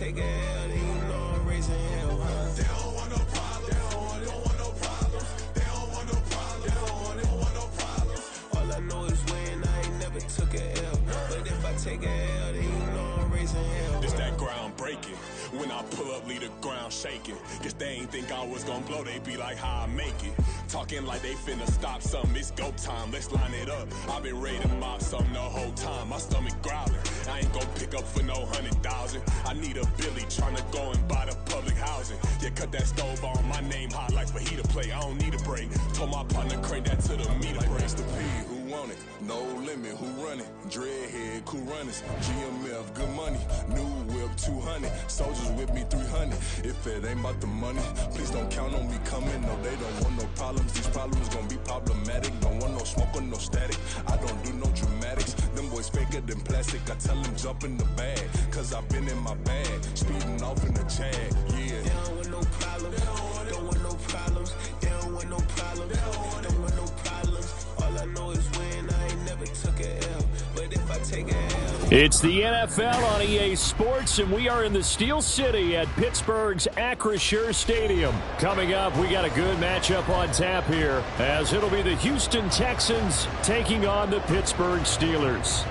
take a L, then you know I'm raising hell, huh? They don't want no problem. They don't want no problems. They don't want no problem. They don't want no problems. All I know is win. I ain't never took a L. But if I take a L, then you know I'm raising hell. It's that ground breaking. When I pull up, leave the ground shaking. Guess they ain't think I was gonna blow. They be like, how I make it. Talking like they finna stop something. It's go time. Let's line it up. I've been ready to mop something the whole time. My stomach growling. I ain't gon' pick up for no 100,000. I need a Billy tryna go and buy the public housing. Yeah, cut that stove on. My name hot like fajita play. I don't need a break. Told my partner crank that to the meter like break. The P, who want it? No limit, who run it? Dreadhead, cool runners. GMF, good money. New whip, 200. Soldiers with me, 300. If it ain't about the money, please don't count on me coming. No, they don't want no problems. These problems gon' be problematic. Don't want no smoke or no static. I don't do no dramatics. Them boys faker than plastic. I tell them jump in the bag, cause I've been in my bag. Speeding off in the Jag, yeah. They don't want no problems. Don't want no problems. They don't want no problems. Don't want no problems. All I know is win. I ain't never took a L. But if I take a L. It's the NFL on EA Sports, and we are in the Steel City at Pittsburgh's Acrisure Stadium. Coming up, we got a good matchup on tap here, as it'll be the Houston Texans taking on the Pittsburgh Steelers.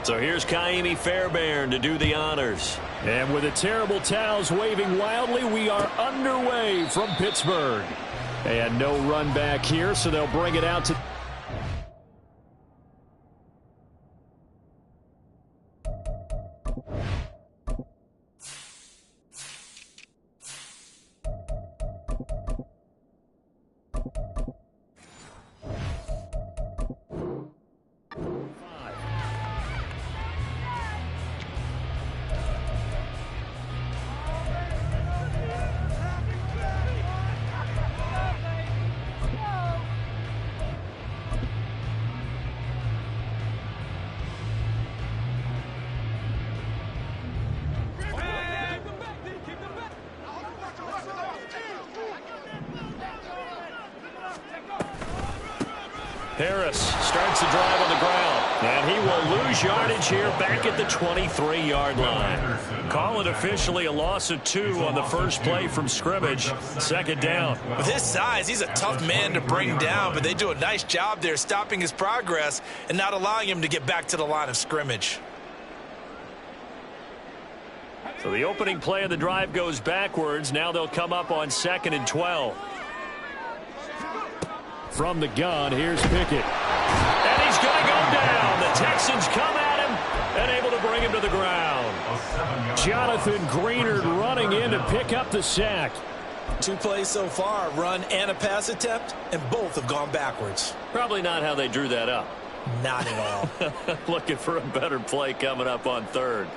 So here's Kaimi Fairbairn to do the honors. And with the terrible towels waving wildly, we are underway from Pittsburgh. And no run back here, so they'll bring it out to... Harris starts the drive on the ground, and he will lose yardage here back at the 23-yard line. Call it officially a loss of 2 on the first play from scrimmage. Second down. With his size, he's a tough man to bring down, but they do a nice job there stopping his progress and not allowing him to get back to the line of scrimmage. So the opening play of the drive goes backwards. Now they'll come up on 2nd and 12. From the gun, here's Pickett. And he's going to go down. The Texans come at him and able to bring him to the ground. Jonathan Greenard running in to pick up the sack. 2 plays so far, run and a pass attempt, and both have gone backwards. Probably not how they drew that up. Not at all. Looking for a better play coming up on 3rd.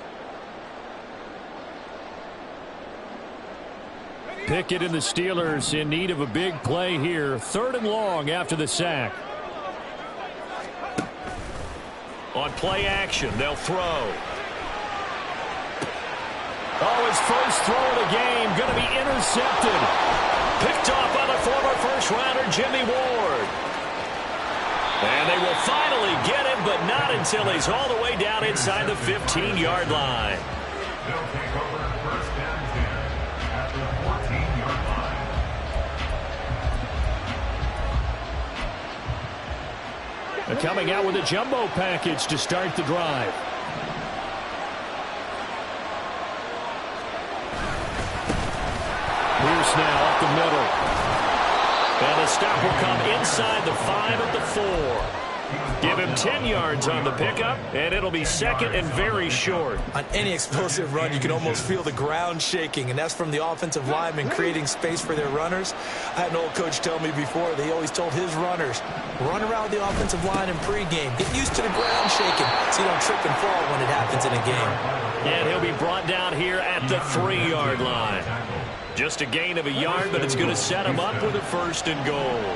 Pickett and the Steelers in need of a big play here. 3rd and long after the sack. On play action, they'll throw. Oh, his first throw of the game going to be intercepted. Picked off by the former first-rounder Jimmy Ward. And they will finally get him, but not until he's all the way down inside the 15-yard line. They'll take over first down 10 at the 14-yard line. They're coming out with a jumbo package to start the drive. Pierce now up the middle. And the stop will come inside the 5 at the 4. Give him 10 yards on the pickup, and it'll be 2nd and very short. On any explosive run, you can almost feel the ground shaking, and that's from the offensive linemen creating space for their runners. I had an old coach tell me before, they always told his runners, run around the offensive line in pregame. Get used to the ground shaking so you don't trip and fall when it happens in a game. And he'll be brought down here at the 3-yard line. Just a gain of a yard, but it's going to set him up with a 1st and goal.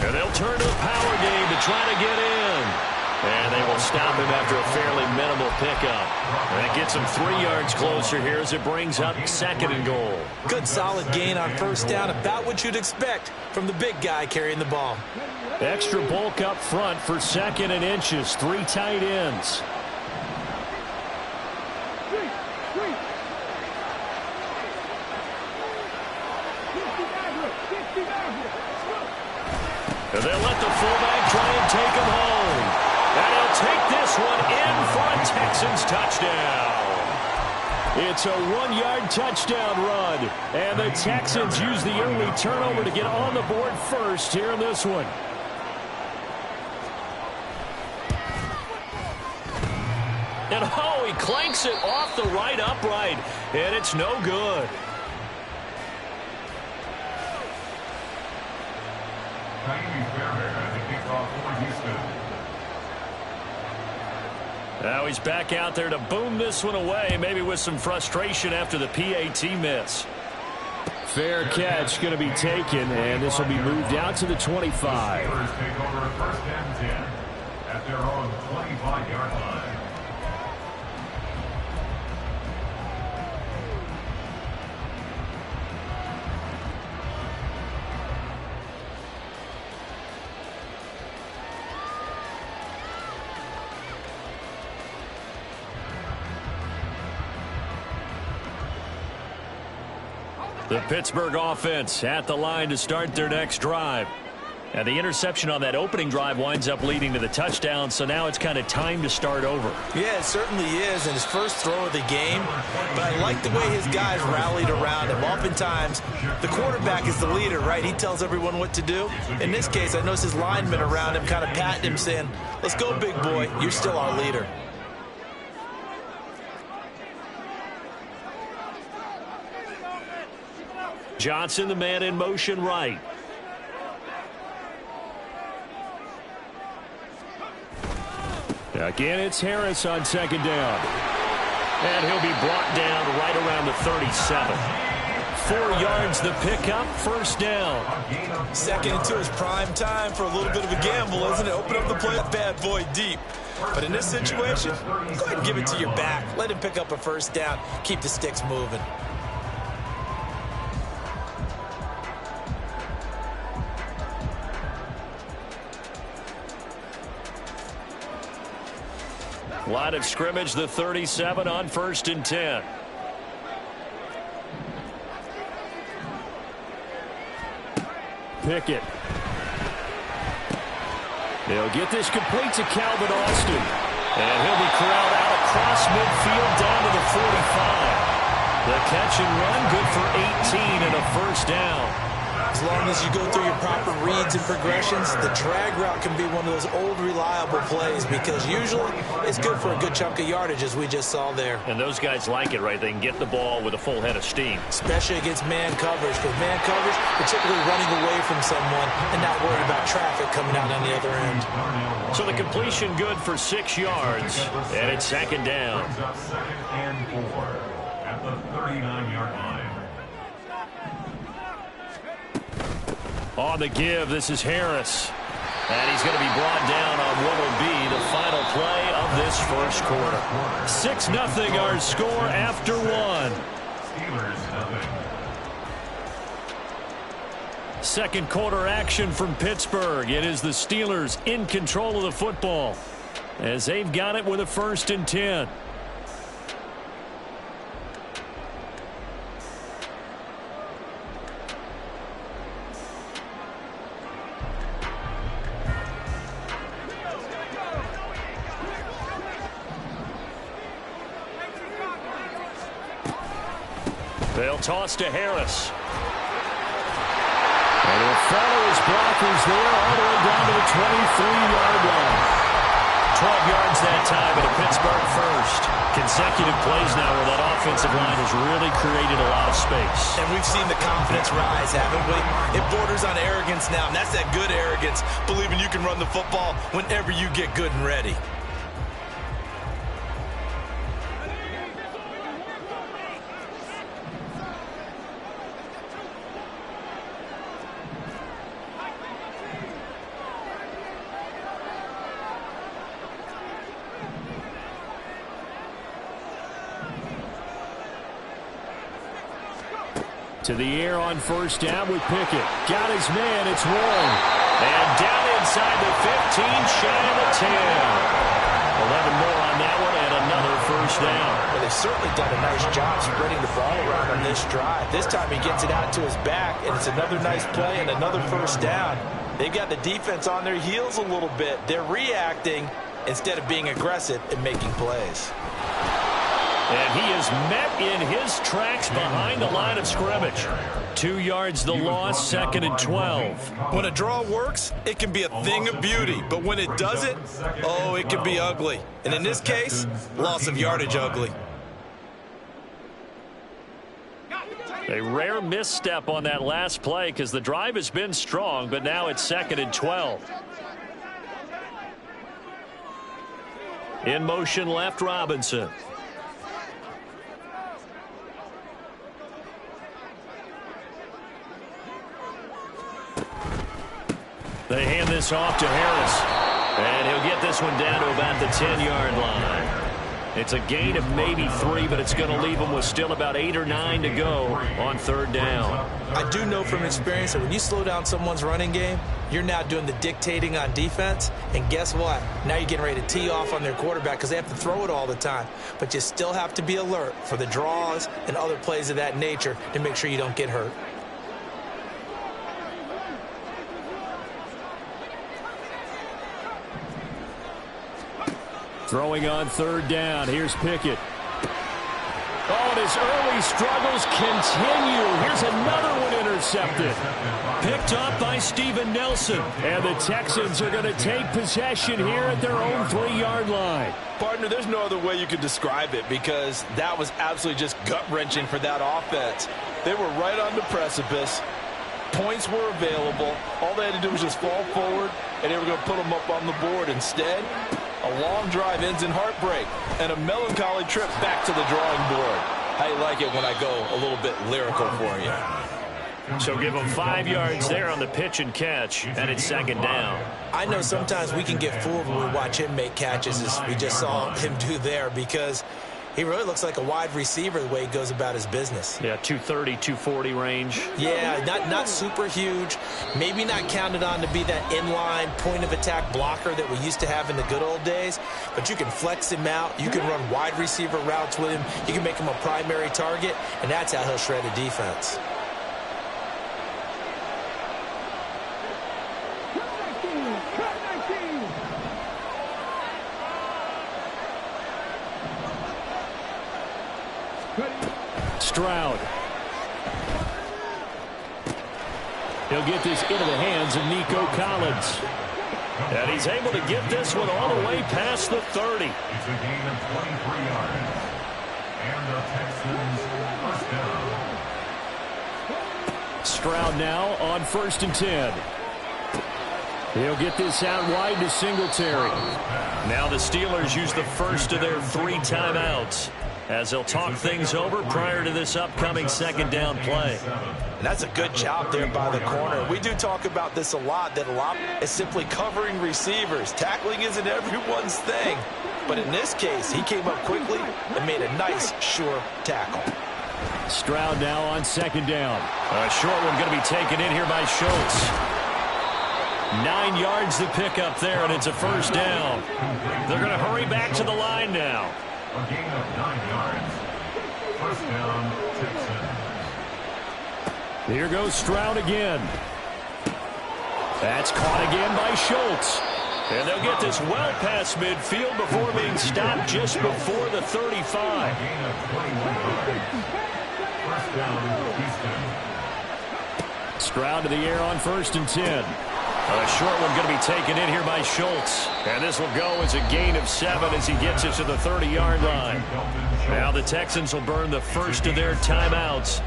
And they'll turn to the power game to try to get in. And they will stop him after a fairly minimal pickup. That gets him 3 yards closer here as it brings up 2nd and goal. Good solid gain on first down, about what you'd expect from the big guy carrying the ball. Extra bulk up front for 2nd and inches. 3 tight ends. And they'll let the fullback try and take him home. And he'll take this one in for a Texans touchdown. It's a 1-yard touchdown run. And the Texans use the early turnover to get on the board first here in this one. And oh, he clanks it off the right upright. And it's no good. Now he's back out there to boom this one away, maybe with some frustration after the PAT miss. Fair catch going to be taken, and this will be moved out to the 25. Steelers take over 1st and 10 at their own 25-yard line. The Pittsburgh offense at the line to start their next drive. And the interception on that opening drive winds up leading to the touchdown, so now it's kind of time to start over. Yeah, it certainly is, and his first throw of the game. But I like the way his guys rallied around him. Oftentimes, the quarterback is the leader, right? He tells everyone what to do. In this case, I noticed his linemen around him kind of patting him, saying, "Let's go, big boy. You're still our leader." Johnson, the man in motion right. Again, it's Harris on 2nd down. And he'll be brought down right around the 37. 4 yards the pickup, 1st down. Second into his prime time for a little bit of a gamble, isn't it? Open up the play, that bad boy deep. But in this situation, go ahead and give it to your back. Let him pick up a 1st down. Keep the sticks moving. Line of scrimmage, the 37 on 1st and 10. Pickett. They'll get this complete to Calvin Austin. And he'll be corralled out across midfield down to the 45. The catch and run, good for 18 and a 1st down. As long as you go through your proper reads and progressions, the drag route can be one of those old reliable plays because usually it's good for a good chunk of yardage as we just saw there. And those guys like it, right? They can get the ball with a full head of steam. Especially against man coverage. Because man coverage, particularly running away from someone and not worried about traffic coming out on the other end. So the completion good for 6 yards. And it's 2nd down. 2nd and 4 at the 39-yard line. On the give, this is Harris. And he's going to be brought down on what will be the final play of this 1st quarter. 6-0 our score after 1. Steelers nothing. 2nd quarter action from Pittsburgh. It is the Steelers in control of the football as they've got it with a 1st and 10. They'll toss to Harris. And he'll follow his blockers there all the way down to the 23-yard line. 12 yards that time and a Pittsburgh 1st. Consecutive plays now where that offensive line has really created a lot of space. And we've seen the confidence rise, haven't we? It borders on arrogance now, and that's that good arrogance, believing you can run the football whenever you get good and ready. To the air on first down with Pickett. Got his man. It's Warren. And down inside the 15, shy of the 10. 11 more on that one and another first down. Well, they've certainly done a nice job spreading the ball around on this drive. This time he gets it out to his back, and it's another nice play and another first down. They've got the defense on their heels a little bit. They're reacting instead of being aggressive and making plays. And he is met in his tracks behind the line of scrimmage. 2 yards the loss, 2nd and 12. When a draw works, it can be a thing of beauty. But when it doesn't, oh, it can be ugly. And in this case, loss of yardage ugly. A rare misstep on that last play because the drive has been strong, but now it's 2nd and 12. In motion left, Robinson. They hand this off to Harris. And he'll get this one down to about the 10-yard line. It's a gain of maybe 3, but it's going to leave them with still about 8 or 9 to go on 3rd down. I do know from experience that when you slow down someone's running game, you're now doing the dictating on defense. And guess what? Now you're getting ready to tee off on their quarterback because they have to throw it all the time. But you still have to be alert for the draws and other plays of that nature to make sure you don't get hurt. Throwing on 3rd down. Here's Pickett. Oh, and his early struggles continue. Here's another one intercepted. Picked up by Steven Nelson. And the Texans are going to take possession here at their own 3-yard line. Partner, there's no other way you could describe it because that was absolutely just gut-wrenching for that offense. They were right on the precipice. Points were available. All they had to do was just fall forward, and they were going to put them up on the board. Instead, a long drive ends in heartbreak and a melancholy trip back to the drawing board. How you like it when I go a little bit lyrical for you? So give them 5 yards there on the pitch and catch, and it's 2nd down. I know sometimes we can get fooled when we watch him make catches as we just saw him do there because he really looks like a wide receiver the way he goes about his business. Yeah, 230, 240 range. Yeah, not super huge. Maybe not counted on to be that inline point-of-attack blocker that we used to have in the good old days. But you can flex him out. You can run wide receiver routes with him. You can make him a primary target, and that's how he'll shred a defense. Stroud. He'll get this into the hands of Nico Collins. And he's able to get this one all the way past the 30. It's a gain of 23 yards. And the Texans first down. Stroud now on 1st and 10. He'll get this out wide to Singletary. Now the Steelers use the first of their 3 timeouts as they'll talk things over prior to this upcoming 2nd down play. And that's a good job there by the corner. We do talk about this a lot, that a lot is simply covering receivers. Tackling isn't everyone's thing. But in this case, he came up quickly and made a nice, sure tackle. Stroud now on 2nd down. A short one going to be taken in here by Schultz. 9 yards to pick up there, and it's a first down. They're going to hurry back to the line now. A gain of 9 yards. First down, Texans. Here goes Stroud again. That's caught again by Schultz. And they'll get this well past midfield before being stopped just before the 35. Gain of 21 yards. First down, Houston. Stroud to the air on 1st and 10. A short one going to be taken in here by Schultz. And this will go as a gain of 7 as he gets it to the 30-yard line. Now the Texans will burn the first of their timeouts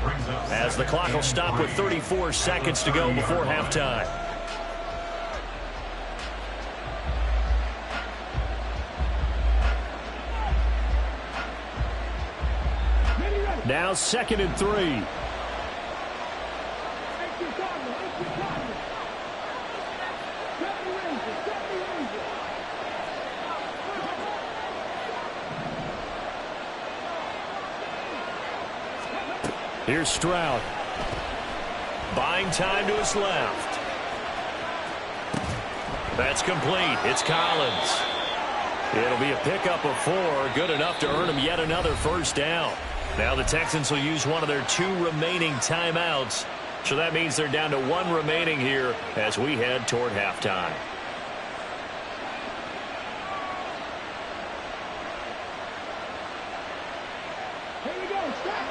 as the clock will stop with 34 seconds to go before halftime. Now 2nd and 3. Here's Stroud. buying time to his left. That's complete. It's Collins. It'll be a pickup of 4, good enough to earn him yet another first down. Now the Texans will use one of their 2 remaining timeouts. So that means they're down to 1 remaining here as we head toward halftime. Here we go, stop.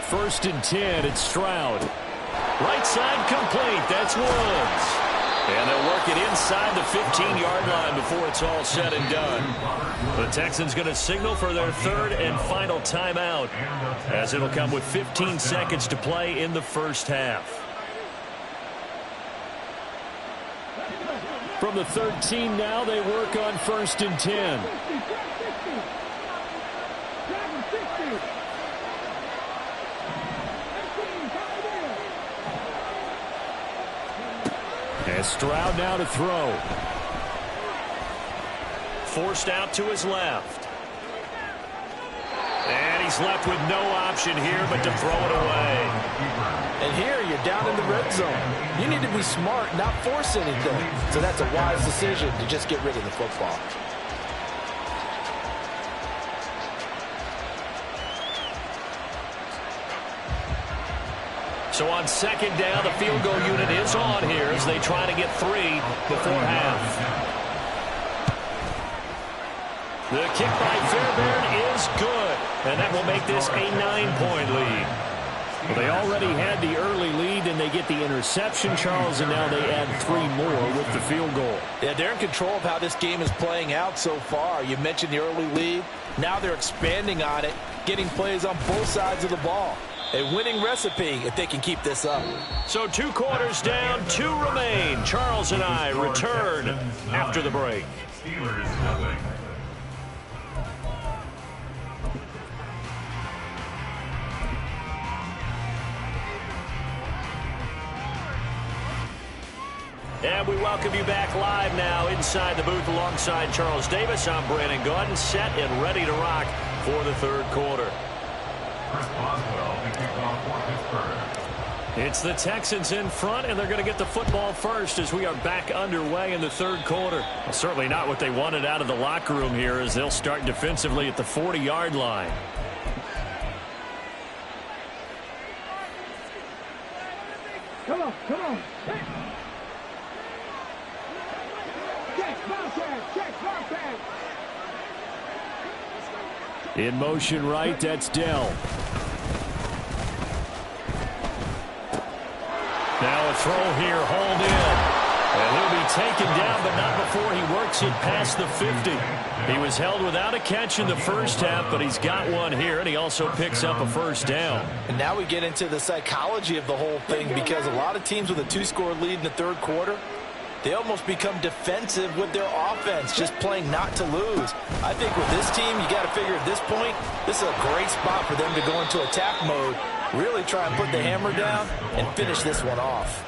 First and 10, it's Stroud. Right side complete. That's Woods. And they'll work it inside the 15-yard line before it's all said and done. The Texans going to signal for their 3rd and final timeout, as it'll come with 15 seconds to play in the first half. From the 13 now, they work on first and 10. And Stroud now to throw. Forced out to his left. And he's left with no option here but to throw it away. And here you're down in the red zone. You need to be smart, not force anything. So that's a wise decision to just get rid of the football. So on second down, the field goal unit is on here as they try to get 3 before half. The kick by Fairbairn is good, and that will make this a 9-point lead. Well, they already had the early lead, and they get the interception, Charles, and now they add 3 more with the field goal. Yeah, they're in control of how this game is playing out so far. You mentioned the early lead. Now they're expanding on it, getting plays on both sides of the ball. A winning recipe if they can keep this up. So 2 quarters down, 2 remain. Charles and I return after the break. Steelers nothing. And we welcome you back live now inside the booth alongside Charles Davis. I'm Brandon Gaudin, set and ready to rock for the 3rd quarter. Chris Boswell, the kickoff for Pittsburgh. It's the Texans in front, and they're going to get the football first as we are back underway in the 3rd quarter. Well, certainly not what they wanted out of the locker room here as they'll start defensively at the 40-yard line. Come on, come on. Check, Bobcat, check, Bobcat. In motion right, that's Dell. Now a throw here, hauled in. And he'll be taken down, but not before he works it past the 50. He was held without a catch in the first half, but he's got one here, and he also picks up a first down. And now we get into the psychology of the whole thing, because a lot of teams with a 2-score lead in the 3rd quarter, they almost become defensive with their offense, just playing not to lose. I think with this team, you got to figure at this point, this is a great spot for them to go into attack mode, really try and put the hammer down and finish this one off.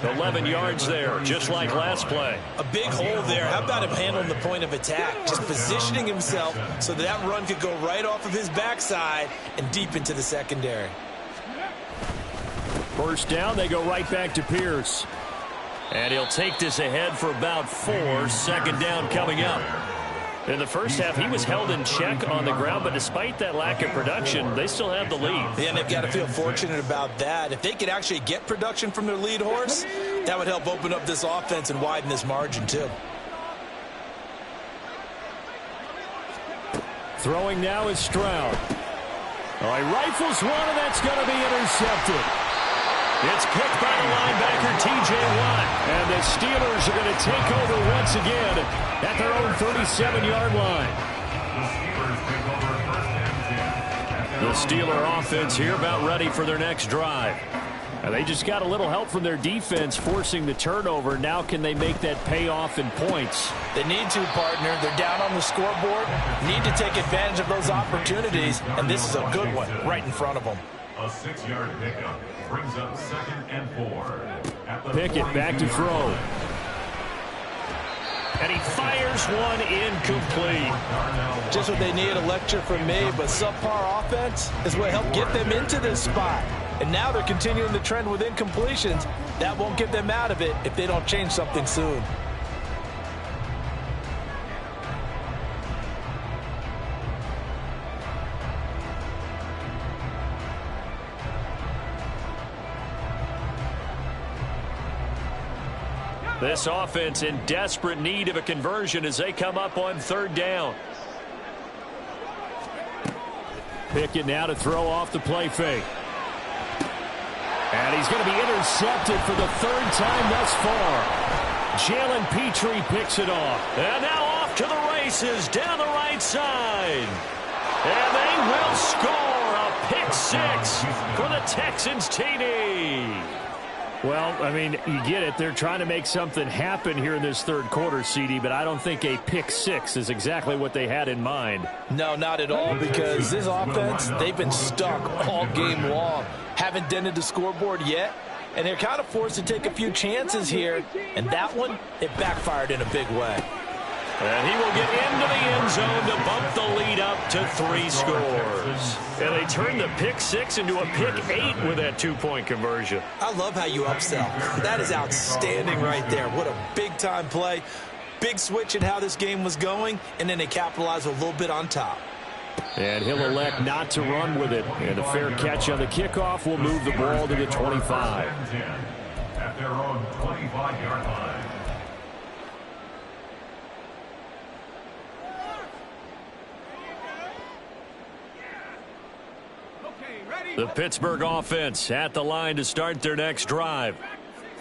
11 yards there, just like last play. A big hole there. How about him handling the point of attack? Just positioning himself so that run could go right off of his backside and deep into the secondary. First down, they go right back to Pierce. And he'll take this ahead for about 4. Second down coming up. In the first half, he was held in check on the ground, but despite that lack of production, they still have the lead. Yeah, and they've got to feel fortunate about that. If they could actually get production from their lead horse, that would help open up this offense and widen this margin, too. Throwing now is Stroud. Oh, he rifles one, and that's going to be intercepted. It's picked by the linebacker, T.J. Watt. And the Steelers are going to take over once again at their own 37-yard line. The Steeler offense here about ready for their next drive. And they just got a little help from their defense forcing the turnover. Now can they make that pay off in points? They need to, partner. They're down on the scoreboard. Need to take advantage of those opportunities. And this is a good one right in front of them. A 6-yard pickup brings up 2nd and 4. Pickett back to throw. And he fires one incomplete. Just what they need, a lecture from me, but subpar offense is what helped get them into this spot. And now they're continuing the trend with incompletions. That won't get them out of it if they don't change something soon. This offense in desperate need of a conversion as they come up on third down. Pickett now to throw off the play fake. And he's going to be intercepted for the third time thus far. Jalen Petrie picks it off. And now off to the races down the right side. And they will score a pick six for the Texans TD. Well, I mean, you get it. They're trying to make something happen here in this third quarter, CD, but I don't think a pick six is exactly what they had in mind. No, not at all, because this offense, they've been stuck all game long. Haven't dented the scoreboard yet, and they're kind of forced to take a few chances here, and that one, it backfired in a big way. And he will get into the end zone to bump the lead up to 3 scores. And they turn the pick six into a pick 8 with that 2-point conversion. I love how you upsell. That is outstanding right there. What a big-time play. Big switch in how this game was going, and then they capitalize a little bit on top. And he'll elect not to run with it. And a fair catch on the kickoff will move the ball to the 25. At their own 25-yard line. The Pittsburgh offense at the line to start their next drive.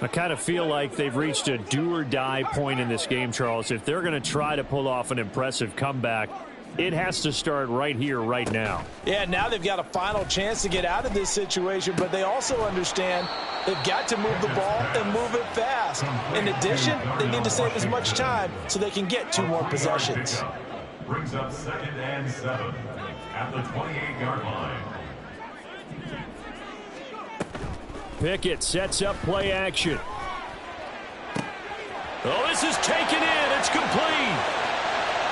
I kind of feel like they've reached a do-or-die point in this game, Charles. If they're going to try to pull off an impressive comeback, it has to start right here, right now. Yeah, now they've got a final chance to get out of this situation, but they also understand they've got to move the ball and move it fast. In addition, they need to save as much time so they can get 2 more possessions. Brings up 2nd and 7 at the 28-yard line. Pickett sets up play action. Oh, this is taken in. It's complete.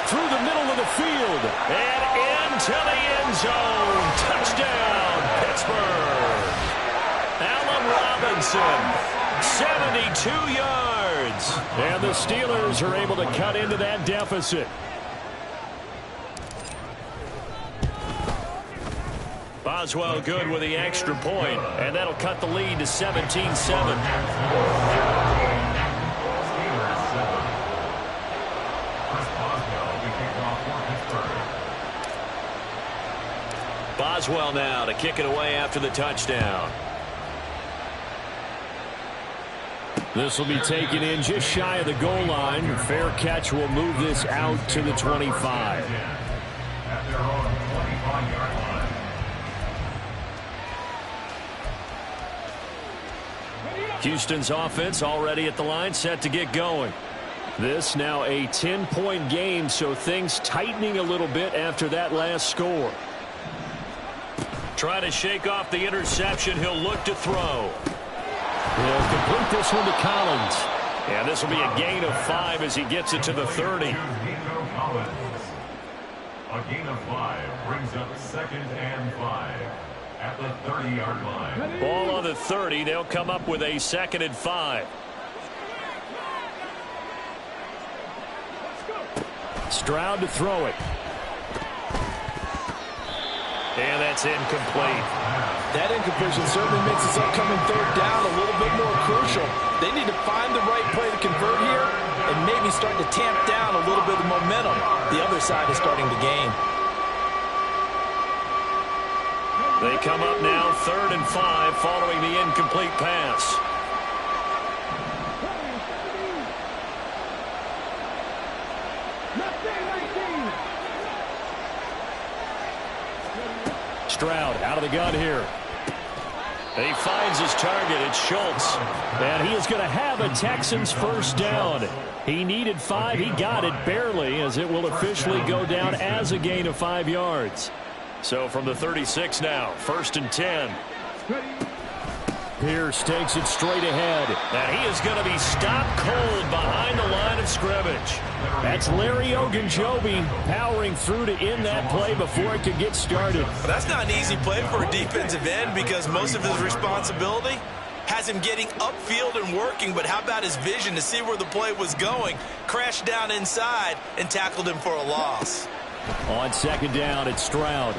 Through the middle of the field. And into the end zone. Touchdown, Pittsburgh. Allen Robinson, 72 yards. And the Steelers are able to cut into that deficit. Boswell good with the extra point, and that'll cut the lead to 17-7. Boswell now to kick it away after the touchdown. This will be taken in just shy of the goal line. Fair catch will move this out to the 25. At their own 25-yard line. Houston's offense already at the line, set to get going. This now a 10-point game, so things tightening a little bit after that last score. Trying to shake off the interception. He'll look to throw. He'll complete this one to Collins. And this will be a gain of 5 as he gets it to the 30. A gain of 5 brings up 2nd and 5. At the 30-yard line. Ball on the 30. They'll come up with a 2nd and 5. Stroud to throw it. And that's incomplete. That incompletion certainly makes this upcoming third down a little bit more crucial. They need to find the right play to convert here and maybe start to tamp down a little bit of momentum. The other side is starting to gain. They come up now 3rd and 5 following the incomplete pass. Stroud out of the gun here. He finds his target. It's Schultz. And he is going to have a Texans first down. He needed 5. He got it barely, as it will officially go down as a gain of 5 yards. So from the 36 now, 1st and 10. Pierce takes it straight ahead, and he is going to be stopped cold behind the line of scrimmage. That's Larry Ogunjobi powering through to end that play before it could get started. Well, that's not an easy play for a defensive end because most of his responsibility has him getting upfield and working, but how about his vision to see where the play was going, crashed down inside, and tackled him for a loss. On second down, it's Stroud.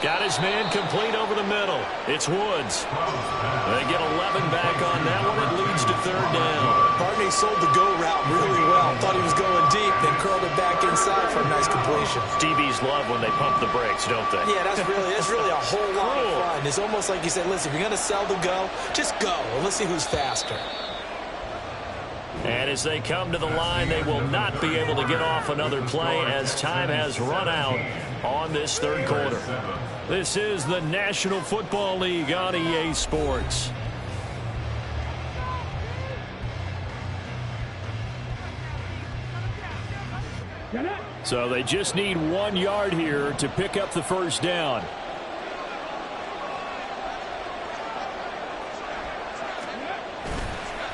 Got his man complete over the middle. It's Woods. They get 11 back on that one. It leads to third down. Partner sold the go route really well. Thought he was going deep, then curled it back inside for a nice completion. DBs love when they pump the brakes, don't they? Yeah, that's really a whole lot of fun. It's almost like you said, listen, if you're going to sell the go, just go. And let's see who's faster. And as they come to the line, they will not be able to get off another play as time has run out on this third quarter. This is the National Football League on EA Sports. So they just need 1 yard here to pick up the first down.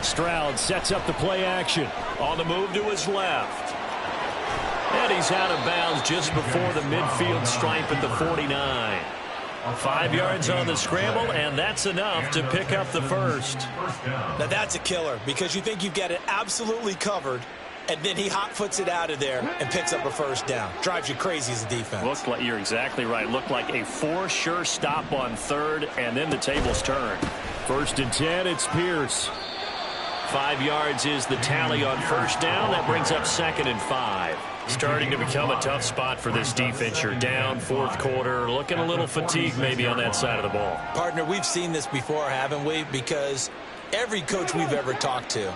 Stroud sets up the play action. On the move to his left. And he's out of bounds just before the midfield stripe at the 49. 5 yards on the scramble, and that's enough to pick up the first. Now that's a killer because you think you've got it absolutely covered, and then he hot-foots it out of there and picks up a first down. Drives you crazy as a defense. Looked like, you're exactly right. Looked like a for-sure stop on third, and then the tables turn. 1st and 10, it's Pierce. 5 yards is the tally on first down. That brings up 2nd and 5. Starting to become a tough spot for this defense. You're down, fourth quarter, looking a little fatigued maybe on that side of the ball. Partner, we've seen this before, haven't we? Because every coach we've ever talked to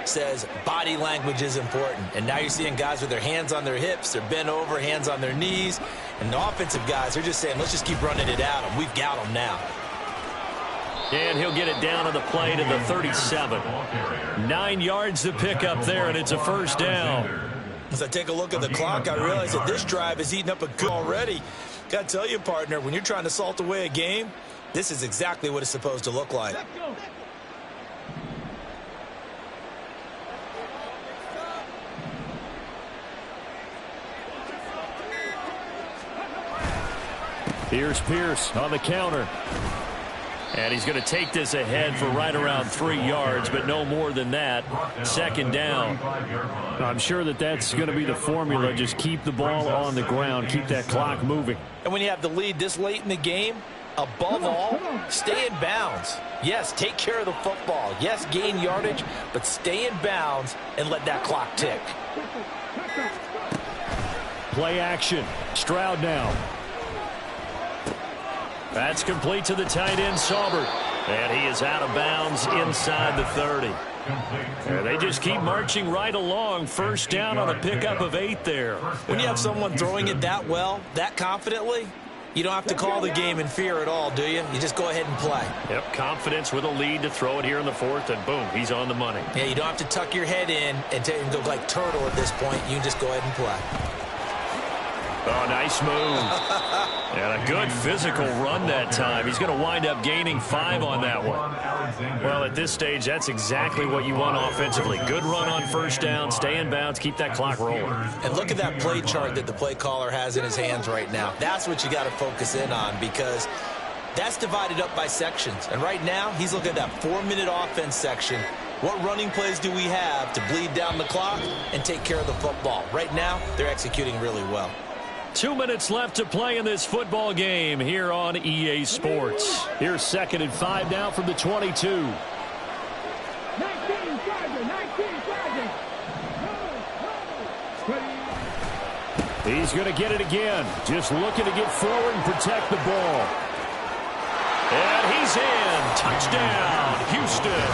says body language is important. And now you're seeing guys with their hands on their hips, they're bent over, hands on their knees. And the offensive guys are just saying, let's just keep running it at them. We've got them now. And he'll get it down on the play to the 37. 9 yards to pick up there, and it's a first down. As I take a look at the clock, I realize that this drive is eating up a good already. Got to tell you, partner, when you're trying to salt away a game, this is exactly what it's supposed to look like. Here's Pierce on the counter. And he's going to take this ahead for right around 3 yards, but no more than that. 2nd down. I'm sure that that's going to be the formula. Just keep the ball on the ground. Keep that clock moving. And when you have the lead this late in the game, above all, stay in bounds. Yes, take care of the football. Yes, gain yardage, but stay in bounds and let that clock tick. Play action. Stroud now. That's complete to the tight end, Saubert. And he is out of bounds inside the 30. And they just keep marching right along. First down on a pickup of 8 there. When you have someone throwing it that well, that confidently, you don't have to call the game in fear at all, do you? You just go ahead and play. Yep, confidence with a lead to throw it here in the 4th, and boom, he's on the money. Yeah, you don't have to tuck your head in and go like turtle at this point. You can just go ahead and play. Oh, nice move. And a good physical run that time. He's going to wind up gaining 5 on that one. Well, at this stage, that's exactly what you want offensively. Good run on first down, stay in bounds, keep that clock rolling. And look at that play chart that the play caller has in his hands right now. That's what you got to focus in on because that's divided up by sections. And right now, he's looking at that 4-minute offense section. What running plays do we have to bleed down the clock and take care of the football? Right now, they're executing really well. 2 minutes left to play in this football game here on EA Sports. Here's 2nd and 5 now from the 22. 19 Charger. He's going to get it again. Just looking to get forward and protect the ball. And he's in. Touchdown, Houston.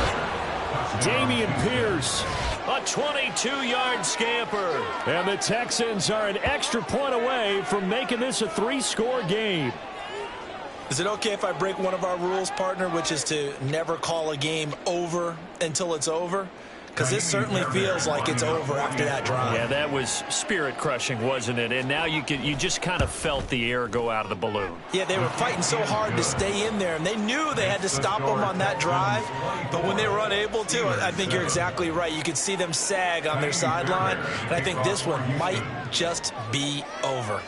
Dameon Pierce. A 22-yard scamper. And the Texans are an extra point away from making this a 3-score game. Is it okay if I break one of our rules, partner, which is to never call a game over until it's over? because this certainly feels like it's over after that drive. Yeah, that was spirit-crushing, wasn't it? And now you just kind of felt the air go out of the balloon. Yeah, they were fighting so hard to stay in there, and they knew they had to stop them on that drive. But when they were unable to, I think you're exactly right. You could see them sag on their sideline, and I think this one might just be over.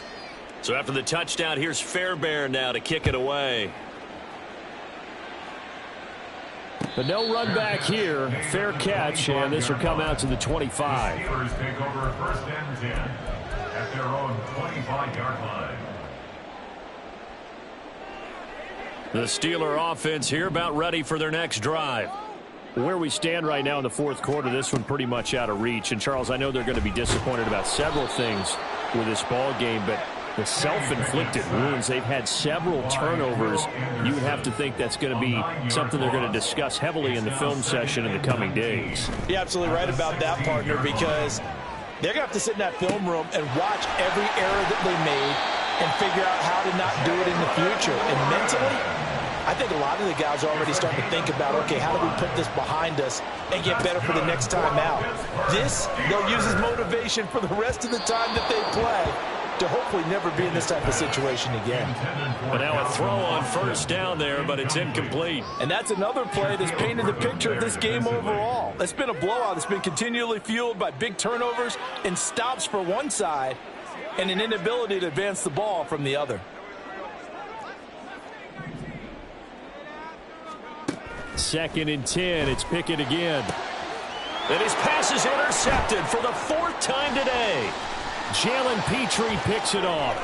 So after the touchdown, here's Fairbairn now to kick it away. But no run back here. Fair catch, and this will come out to the 25. Steelers take over 1st and 10 at their own 25-yard line. The Steeler offense here about ready for their next drive. Where we stand right now in the fourth quarter, this one pretty much out of reach. And, Charles, I know they're going to be disappointed about several things with this ball game, but the self-inflicted wounds, they've had several turnovers. You would have to think that's going to be something they're going to discuss heavily in the film session in the coming days. You're absolutely right about that, partner, because they're going to have to sit in that film room and watch every error that they made and figure out how to not do it in the future. And mentally, I think a lot of the guys are already starting to think about, okay, how do we put this behind us and get better for the next time out? This, they'll use as motivation for the rest of the time that they play to hopefully never be in this type of situation again. But now a throw on 1st down there, but it's incomplete. And that's another play that's painted the picture of this game overall. It's been a blowout. It's been continually fueled by big turnovers and stops for one side and an inability to advance the ball from the other. 2nd and 10. It's Pickett again. And his pass is intercepted for the 4th time today. Jalen Petrie picks it off.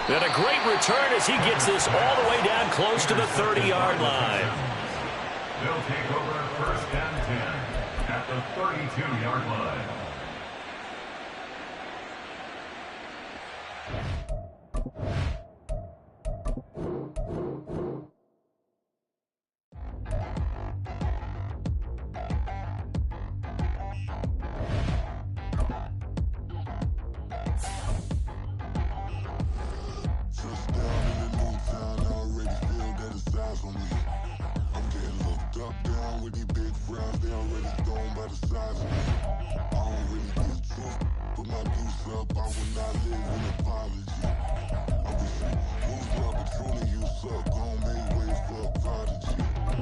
And a great return as he gets this all the way down close to the 30-yard line. They'll take over 1st and 10 at the 32-yard line.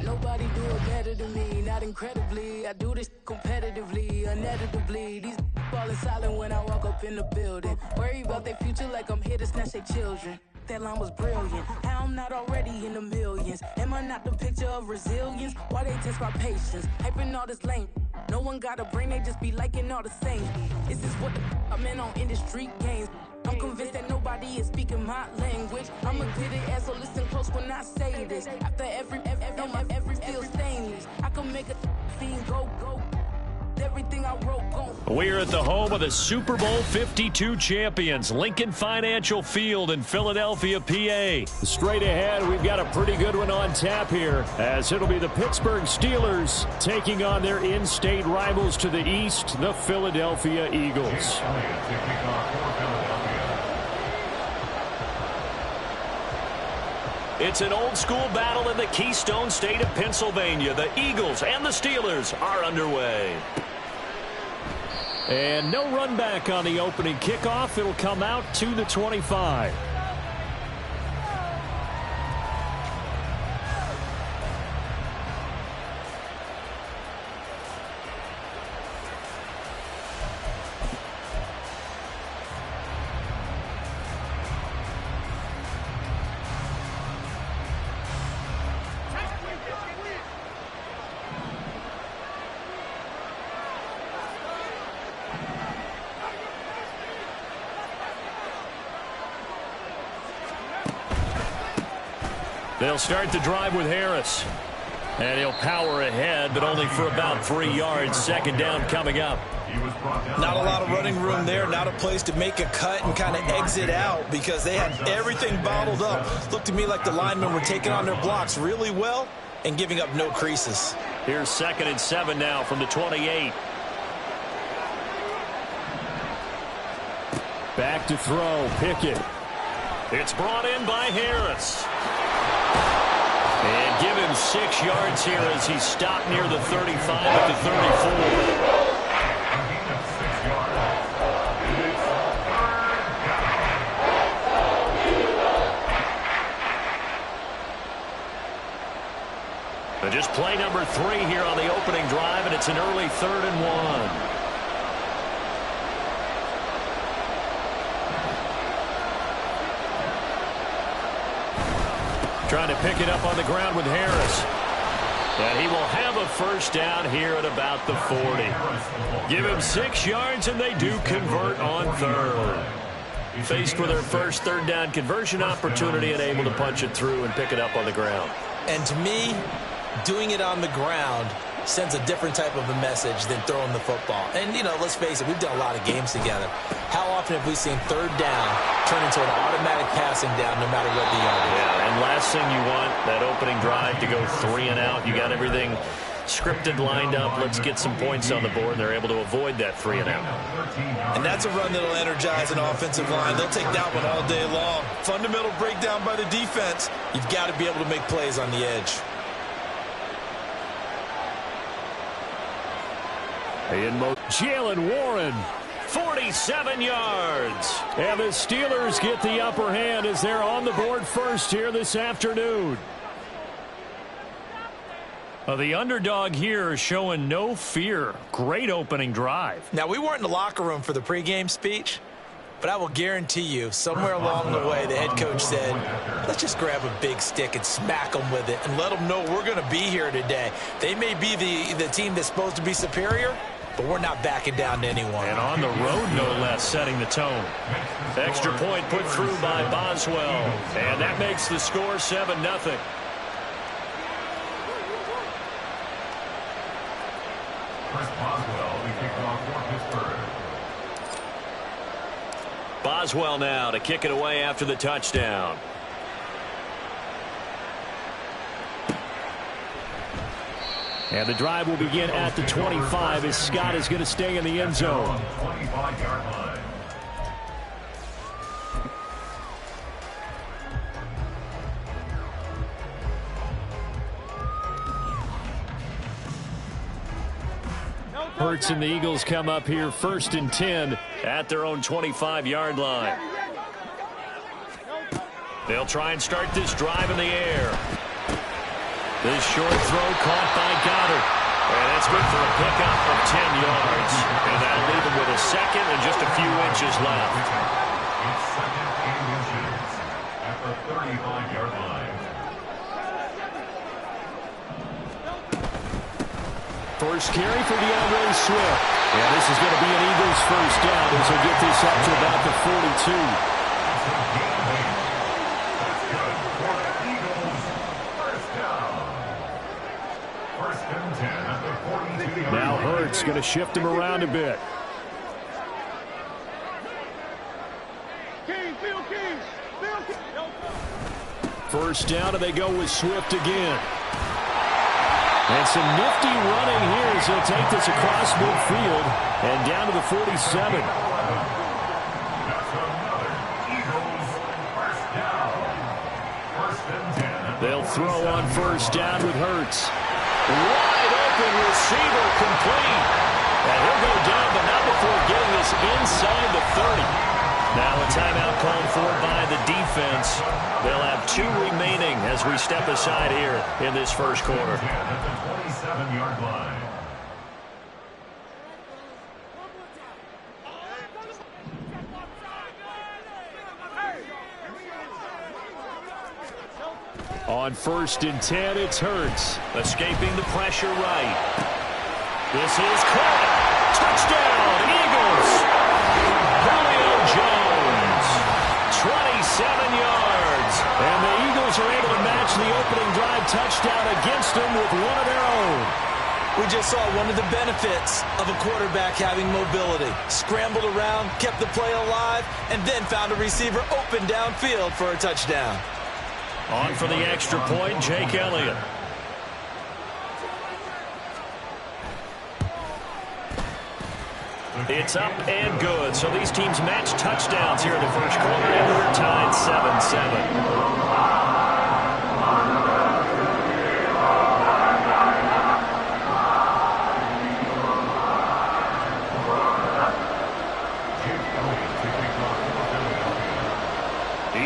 Nobody do it better than me, not incredibly. I do this competitively, uneditably. These falling silent when I walk up in the building. Worry about their future like I'm here to snatch their children. That line was brilliant. How I'm not already in the millions. Am I not the picture of resilience? Why they test my patience? Hyping all this lame. No one got a brain, they just be liking all the same. This is what the I'm in on industry games. I'm convinced that nobody is speaking my language. I'm a good ass, so listen close when I say this. After every feel stainless. I can make a scene go. Everything I wrote gone. We're at the home of the Super Bowl 52 champions, Lincoln Financial Field in Philadelphia, PA. Straight ahead, we've got a pretty good one on tap here, as it'll be the Pittsburgh Steelers taking on their in-state rivals to the east, the Philadelphia Eagles. It's an old-school battle in the Keystone State of Pennsylvania. The Eagles and the Steelers are underway. And no run back on the opening kickoff. It'll come out to the 25. They'll start the drive with Harris. And he'll power ahead, but only for about 3 yards. 2nd down coming up. Not a lot of running room there. Not a place to make a cut and kind of exit out because they had everything bottled up. Looked to me like the linemen were taking on their blocks really well and giving up no creases. Here's 2nd and 7 now from the 28. Back to throw. Pickett. It's brought in by Harris. And give him 6 yards here as he stopped near the 35 at the 34. Just play number 3 here on the opening drive, and it's an early 3rd and 1. Trying to pick it up on the ground with Harris. And he will have a first down here at about the 40. Give him 6 yards, and they do convert on 3rd. Faced with their first 3rd down conversion opportunity and able to punch it through and pick it up on the ground. And to me, doing it on the ground sends a different type of a message than throwing the football. And, you know, let's face it, we've done a lot of games together. How often have we seen 3rd down turn into an automatic passing down no matter what the yard is? Yeah, and last thing you want, that opening drive to go 3 and out. You got everything scripted, lined up. Let's get some points on the board. They're able to avoid that 3 and out. And that's a run that'll energize an offensive line. They'll take that one all day long. Fundamental breakdown by the defense. You've got to be able to make plays on the edge. Jaylen Warren, 47 yards. And the Steelers get the upper hand as they're on the board first here this afternoon. The underdog here is showing no fear. Great opening drive. Now, we weren't in the locker room for the pregame speech, but I will guarantee you, somewhere along the way, the head coach said, let's just grab a big stick and smack them with it and let them know we're going to be here today. They may be the team that's supposed to be superior, but we're not backing down to anyone. And on the road, no less, setting the tone. Extra point put through by Boswell. And that makes the score 7-0. Chris Boswell, the kickoff for Pittsburgh. Boswell now to kick it away after the touchdown. And the drive will begin at the 25 as Scott is going to stay in the end zone. 25-yard line. Hurts and the Eagles come up here 1st and 10 at their own 25-yard line. They'll try and start this drive in the air. This short throw caught by Goddard. And that's good for a pickup of 10 yards. And that'll leave him with a second and just a few inches left. It's 2nd and inches at the 35-yard line. First carry for DeAndre Swift. And this is going to be an Eagles first down as they get this up to about the 42. Now Hurts going to shift him around a bit. First down, and they go with Swift again. And some nifty running here as he'll take this across midfield and down to the 47. They'll throw on first down with Hurts. Wide open receiver complete. And he'll go down, but not before getting this inside the 30. Now a timeout called for by the defense. They'll have 2 remaining as we step aside here in this first quarter. At the 27-yard line. On 1st and 10, it's Hurts. Escaping the pressure right. This is caught. Touchdown, Eagles. Julio Jones, 27 yards. And the Eagles are able to match the opening drive touchdown against them with one of their own. We just saw one of the benefits of a quarterback having mobility. Scrambled around, kept the play alive, and then found a receiver open downfield for a touchdown. On for the extra point, Jake Elliott. It's up and good. So these teams match touchdowns here in the first quarter, and we're tied 7-7.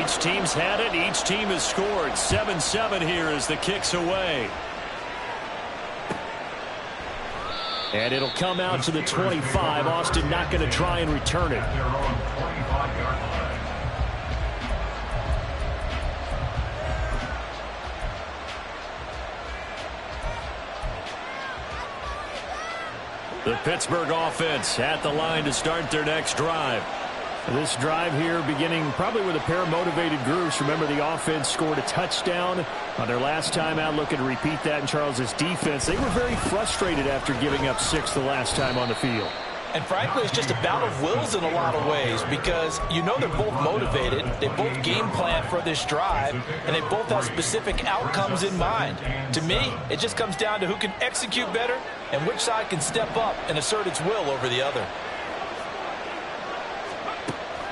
Each team's had it. Each team has scored. 7-7 here as the kick's away. And it'll come out to the 25. Austin not going to try and return it. The Pittsburgh offense at the line to start their next drive. This drive here beginning probably with a pair of motivated groups. Remember, the offense scored a touchdown on their last time out. Looking to repeat that in Charles's defense. They were very frustrated after giving up 6 the last time on the field. And frankly, it's just a battle of wills in a lot of ways because you know they're both motivated. They both game plan for this drive, and they both have specific outcomes in mind. To me, it just comes down to who can execute better and which side can step up and assert its will over the other.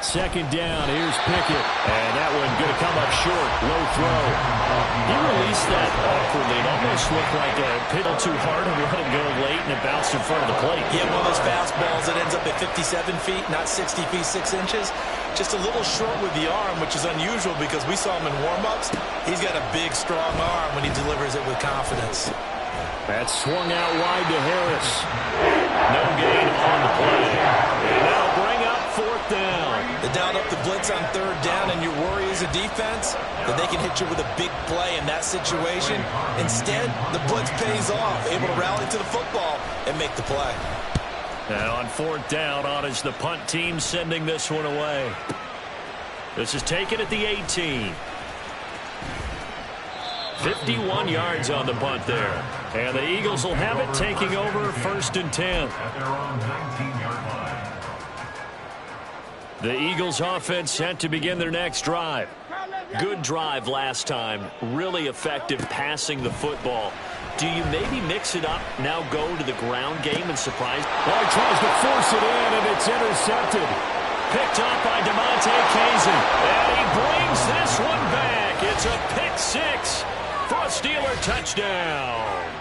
Second down, here's Pickett. And that one going to come up short. Low throw. He released that awkwardly. It almost looked like a pitch too hard and let it go late, and it bounced in front of the plate. Yeah, one of those fastballs that ends up at 57 feet, not 60 feet, 6 inches. Just a little short with the arm, which is unusual because we saw him in warm-ups. He's got a big, strong arm when he delivers it with confidence. That swung out wide to Harris. No gain on the play. And that'll bring up 4th down. They dialed up the blitz on 3rd down, and your worry as a defense that they can hit you with a big play in that situation. Instead, the blitz pays off, able to rally to the football and make the play. And on 4th down, on is the punt team sending this one away. This is taken at the 18. 51 yards on the punt there. And the Eagles will have it, taking over 1st and 10. At their own 19-yard line. The Eagles offense set to begin their next drive. Good drive last time. Really effective passing the football. Do you maybe mix it up, now go to the ground game and surprise? Well, he tries to force it in, and it's intercepted. Picked up by DeMonte Casey. And he brings this one back. It's a pick 6 for a Steeler touchdown.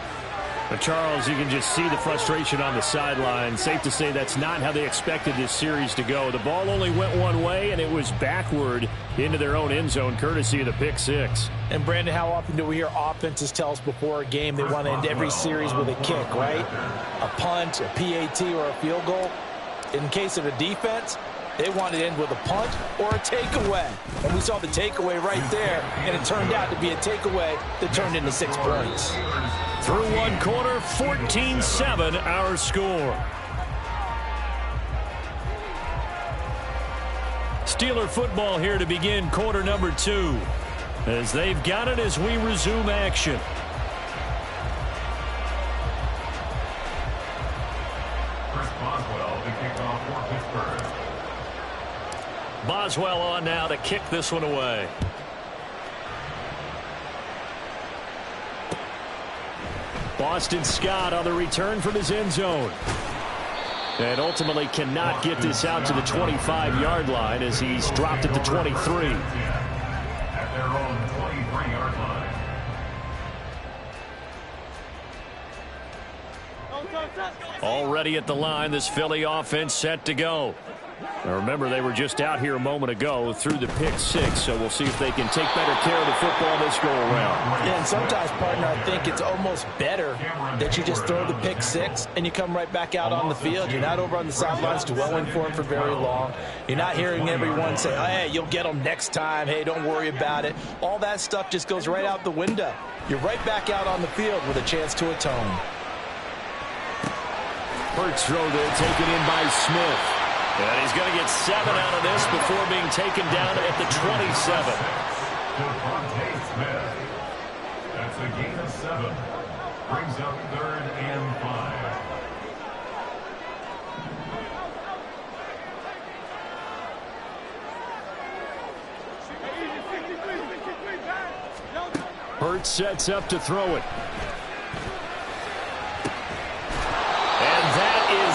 But Charles, you can just see the frustration on the sideline. Safe to say that's not how they expected this series to go. The ball only went one way, and it was backward into their own end zone, courtesy of the pick 6. And, Brandon, how often do we hear offenses tell us before a game they want to end every series with a kick, right? A punt, a PAT, or a field goal. In case of a defense, they want to end with a punt or a takeaway. And we saw the takeaway right there, and it turned out to be a takeaway that turned into 6 points. Through one quarter, 14-7 our score. Steeler football here to begin quarter number 2. As they've got it as we resume action. Chris Boswell, the kickoff for Pittsburgh. Boswell on now to kick this one away. Boston Scott on the return from his end zone. And ultimately cannot get this out to the 25-yard line as he's dropped at the 23. At their own 23-yard line. Already at the line, this Philly offense set to go. Now remember, they were just out here a moment ago through the pick 6, so we'll see if they can take better care of the football this go around. Yeah, and sometimes, partner, I think it's almost better that you just throw the pick 6 and you come right back out on the field. You're not over on the sidelines dwelling for him for very long. You're not hearing everyone say, oh, hey, you'll get them next time. Hey, don't worry about it. All that stuff just goes right out the window. You're right back out on the field with a chance to atone. Hurts throw there, taken in by Smith. And he's going to get 7 out of this before being taken down at the 27. DeVonta Smith. That's a gain of 7. Brings up 3rd and 5. Hurts sets up to throw it.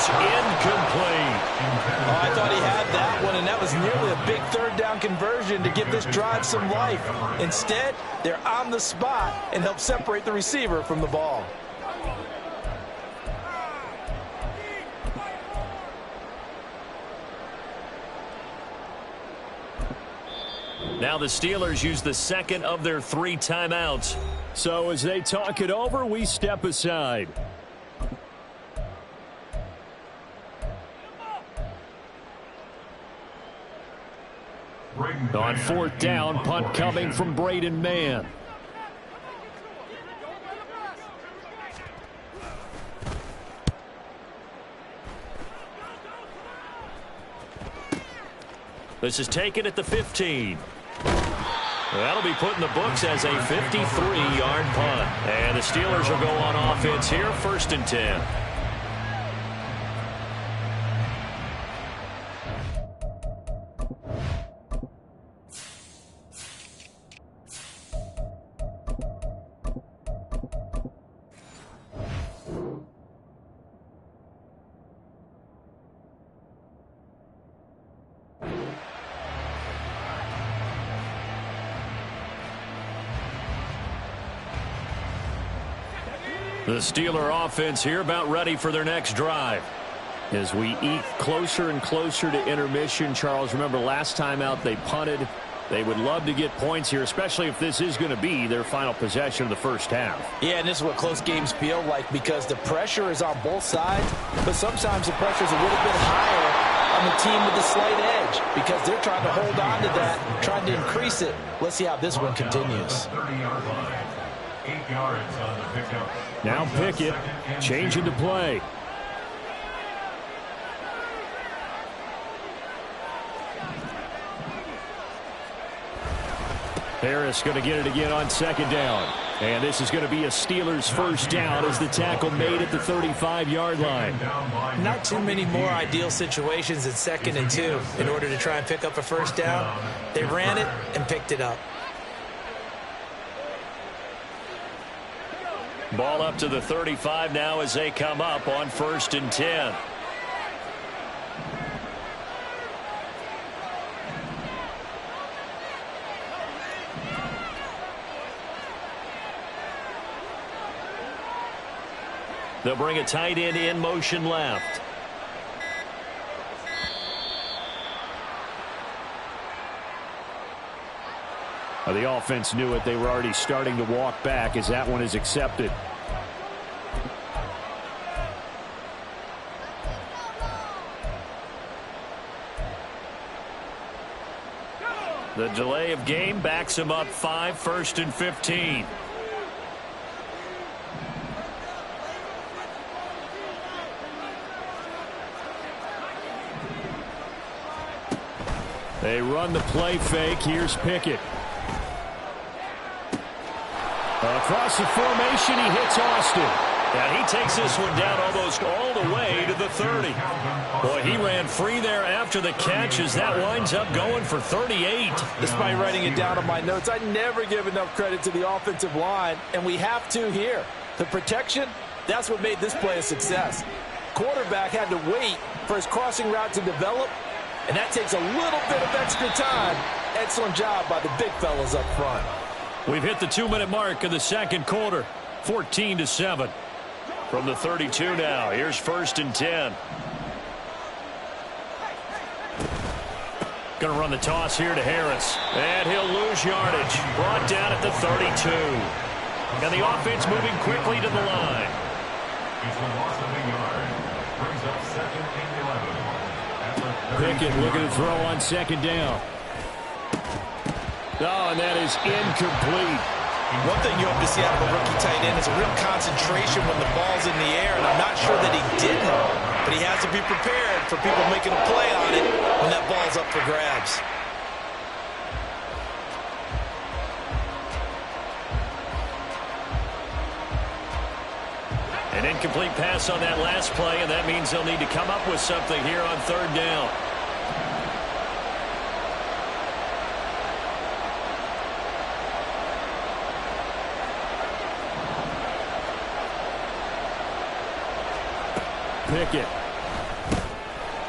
Incomplete. Oh, I thought he had that one, and that was nearly a big 3rd down conversion to give this drive some life. Instead, they're on the spot and help separate the receiver from the ball. Now the Steelers use the second of their 3 timeouts. So as they talk it over, we step aside. On fourth down, punt coming from Braden Mann. This is taken at the 15. That'll be put in the books as a 53-yard punt. And the Steelers will go on offense here, 1st and 10. The Steeler offense here about ready for their next drive. As we eke closer and closer to intermission, Charles, remember last time out they punted. They would love to get points here, especially if this is going to be their final possession of the first half. Yeah, and this is what close games feel like because the pressure is on both sides, but sometimes the pressure is a little bit higher on the team with the slight edge because they're trying to hold on to that, trying to increase it. Let's see how this one continues. 8 yards on the pickup. Now Pickett changing to play. Harris going to get it again on 2nd down. And this is going to be a Steelers first down as the tackle made at the 35-yard line. Not too many more ideal situations at 2nd and 2 in order to try and pick up a first down. They ran it and picked it up. Ball up to the 35 now as they come up on 1st and 10. They'll bring a tight end in motion left. The offense knew it. They were already starting to walk back as that one is accepted. The delay of game backs him up 5, 1st and 15. They run the play fake. Here's Pickett. Across the formation, he hits Austin. And he takes this one down almost all the way to the 30. Boy, he ran free there after the catch as that winds up going for 38. Despite writing it down on my notes, I never give enough credit to the offensive line, and we have to here. The protection, that's what made this play a success. Quarterback had to wait for his crossing route to develop, and that takes a little bit of extra time. Excellent job by the big fellas up front. We've hit the 2-minute mark of the second quarter. 14-7. From the 32 now. Here's 1st and 10. Going to run the toss here to Harris. And he'll lose yardage. Brought down at the 32. And the offense moving quickly to the line. It's a loss of a yard. Brings up 2nd and 11. Pickett looking to throw on 2nd down. Oh, and that is incomplete. One thing you hope to see out of a rookie tight end is a real concentration when the ball's in the air, and I'm not sure that he didn't, but he has to be prepared for people making a play on it when that ball's up for grabs. An incomplete pass on that last play, and that means they'll need to come up with something here on 3rd down. Pickett.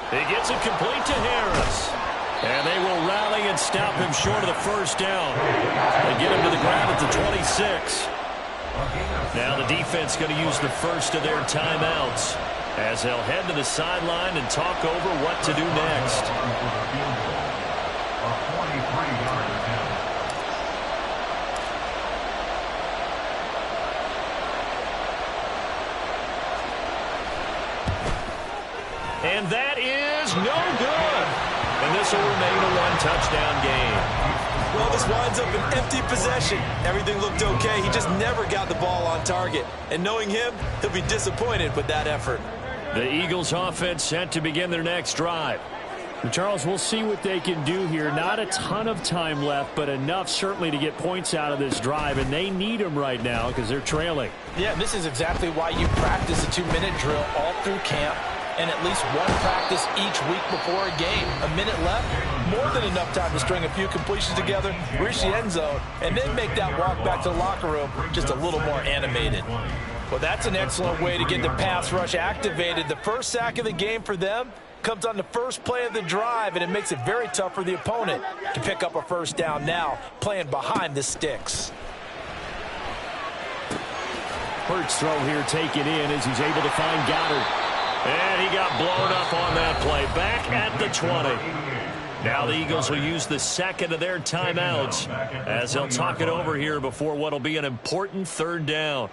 He gets it complete to Harris. And they will rally and stop him short of the first down. They get him to the ground at the 26. Now the defense going to use the first of their timeouts as they'll head to the sideline and talk over what to do next. And that is no good. And this will remain a one-touchdown game. Well, this winds up an empty possession. Everything looked okay. He just never got the ball on target. And knowing him, he'll be disappointed with that effort. The Eagles offense set to begin their next drive. Charles, we'll see what they can do here. Not a ton of time left, but enough certainly to get points out of this drive, and they need them right now because they're trailing. Yeah, this is exactly why you practice a 2-minute drill all through camp and at least one practice each week before a game. A minute left, more than enough time to string a few completions together, reach the end zone, and then make that walk back to the locker room just a little more animated. Well, that's an excellent way to get the pass rush activated. The first sack of the game for them comes on the first play of the drive, and it makes it very tough for the opponent to pick up a first down now, playing behind the sticks. Hurts throw here taken in as he's able to find Goddard. And he got blown up on that play. Back at the 20. Now the Eagles will use the second of their timeouts as they'll talk it over here before what will be an important third down.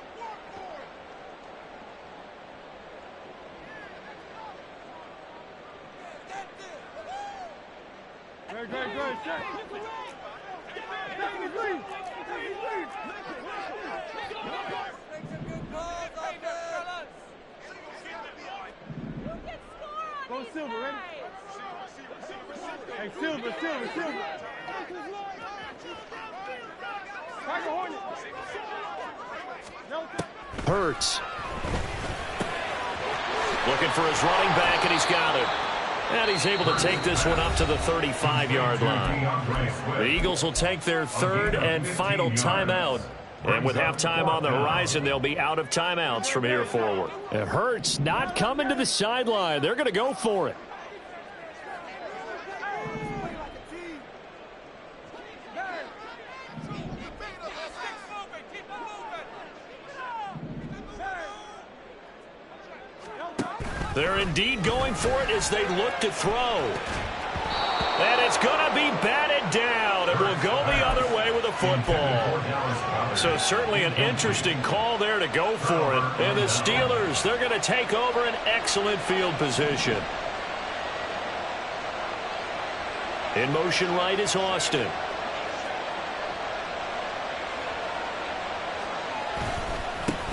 Go Silver, ready? Hey, Silver. Hurts. Looking for his running back, and he's got it. And he's able to take this one up to the 35-yard line. The Eagles will take their third and final timeout. And with halftime on the horizon, they'll be out of timeouts from here forward. It hurts not coming to the sideline. They're going to go for it. They're indeed going for it as they look to throw. And it's going to be batted down. It will go the other way with a football. So certainly an interesting call there to go for it. And the Steelers, they're going to take over an excellent field position. In motion right is Austin.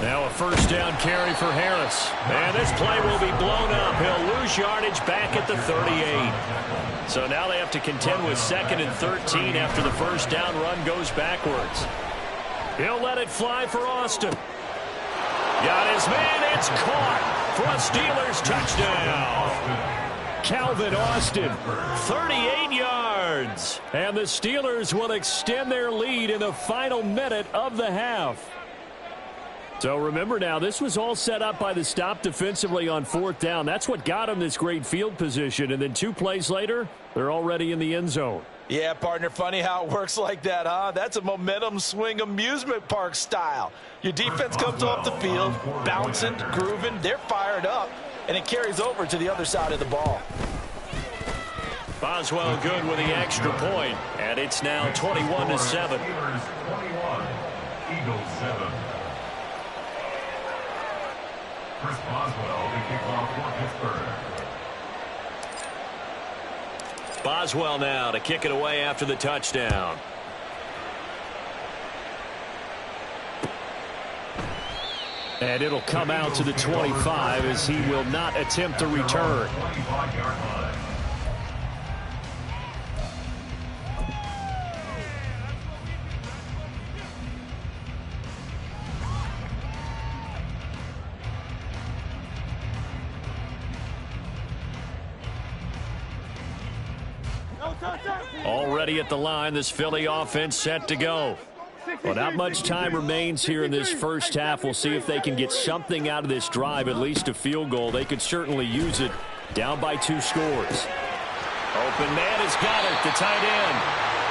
Now a first down carry for Harris. And this play will be blown up. He'll lose yardage back at the 38. So now they have to contend with 2nd and 13 after the first down run goes backwards. He'll let it fly for Austin. Got his man. It's caught for a Steelers touchdown. Calvin Austin, 38 yards. And the Steelers will extend their lead in the final minute of the half. So remember now, this was all set up by the stop defensively on 4th down. That's what got them this great field position. And then 2 plays later, they're already in the end zone. Yeah, partner, funny how it works like that, huh? That's a momentum swing amusement park style. Your defense comes off the field, bouncing, grooving, they're fired up, and it carries over to the other side of the ball. Boswell good with the extra point, and it's now 21-7. Eagles 7. Chris Boswell, the kickoff for Pittsburgh. Boswell now to kick it away after the touchdown. And it'll come out to the 25 as he will not attempt to return. Already at the line, this Philly offense set to go. Well, not much time remains here in this first half. We'll see if they can get something out of this drive, at least a field goal. They could certainly use it. Down by 2 scores. Open man has got it, the tight end.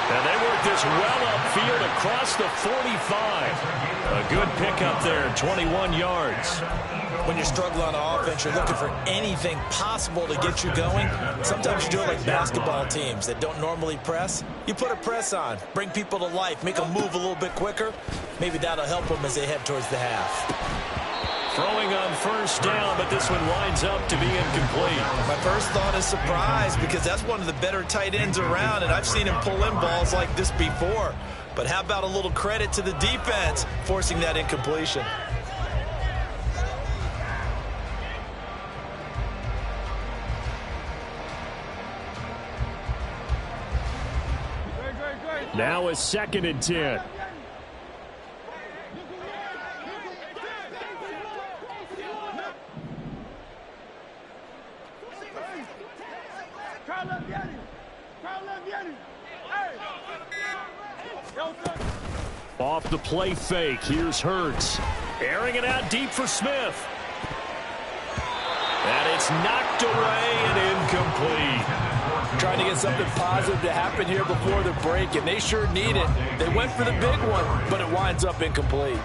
And they work this well upfield across the 45. A good pickup there, 21 yards. When you're struggling on offense, you're looking for anything possible to get you going. Sometimes you do it like basketball teams that don't normally press. You put a press on, bring people to life, make them move a little bit quicker. Maybe that'll help them as they head towards the half. throwing on first down, but this one winds up to be incomplete. My first thought is surprise, because that's one of the better tight ends around, and I've seen him pull in balls like this before. But how about a little credit to the defense forcing that incompletion? Now a 2nd and 10. Off the play fake, here's Hurts. Airing it out deep for Smith. And it's knocked away and incomplete. Trying to get something positive to happen here before the break, and they sure need it. They went for the big one, but it winds up incomplete.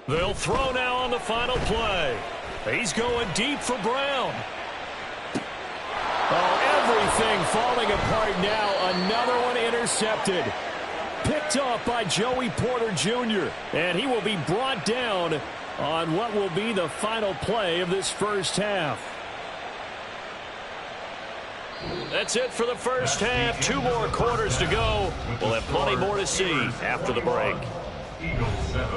They'll throw now on the final play. He's going deep for Brown. Oh, everything falling apart now. Another one intercepted. Picked off by Joey Porter Jr. And he will be brought down on what will be the final play of this first half. That's it for the first half. 2 more quarters to go. We'll have plenty more to see after the break. Eagles 7.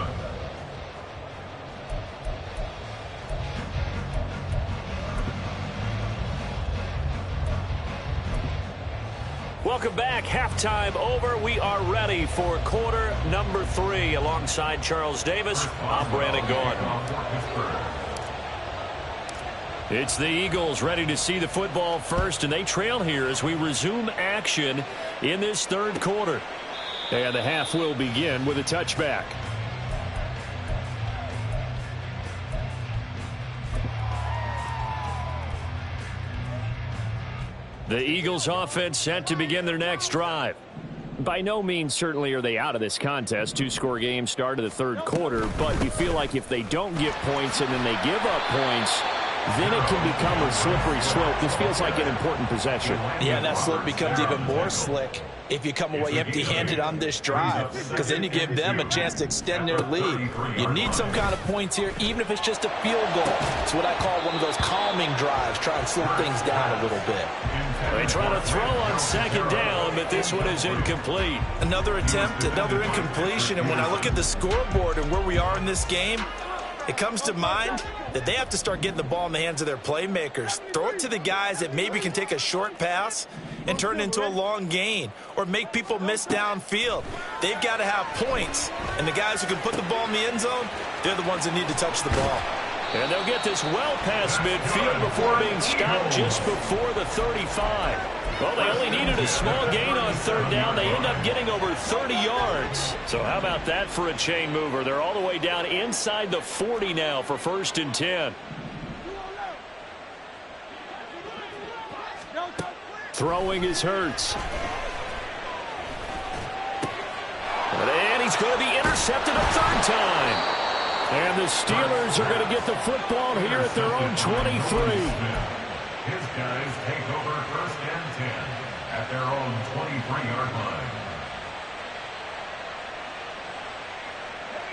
Welcome back. Halftime over. We are ready for quarter number 3. Alongside Charles Davis, I'm Brandon Gaudin. It's the Eagles ready to see the football first, and they trail here as we resume action in this third quarter. And the half will begin with a touchback. The Eagles offense set to begin their next drive. By no means certainly are they out of this contest. 2-score game start of the third quarter, but you feel like if they don't get points and then they give up points, then it can become a slippery slope. This feels like an important possession. Yeah, and that slope becomes even more slick if you come away empty-handed on this drive, because then you give them a chance to extend their lead. You need some kind of points here, even if it's just a field goal. It's what I call one of those calming drives, try and slow things down a little bit. They try to throw on second down, but this one is incomplete. Another attempt, another incompletion, and when I look at the scoreboard and where we are in this game, it comes to mind that they have to start getting the ball in the hands of their playmakers. Throw it to the guys that maybe can take a short pass and turn it into a long gain or make people miss downfield. They've got to have points, and the guys who can put the ball in the end zone, they're the ones that need to touch the ball. And they'll get this well past midfield before being stopped just before the 35. Well, they only needed a small gain on third down. They end up getting over 30 yards. So how about that for a chain mover? They're all the way down inside the 40 now for 1st and 10. Throwing is Hurts. And he's going to be intercepted a third time. And the Steelers are going to get the football here at their own 23. His guys take over 1st and 10 at their own 23-yard line.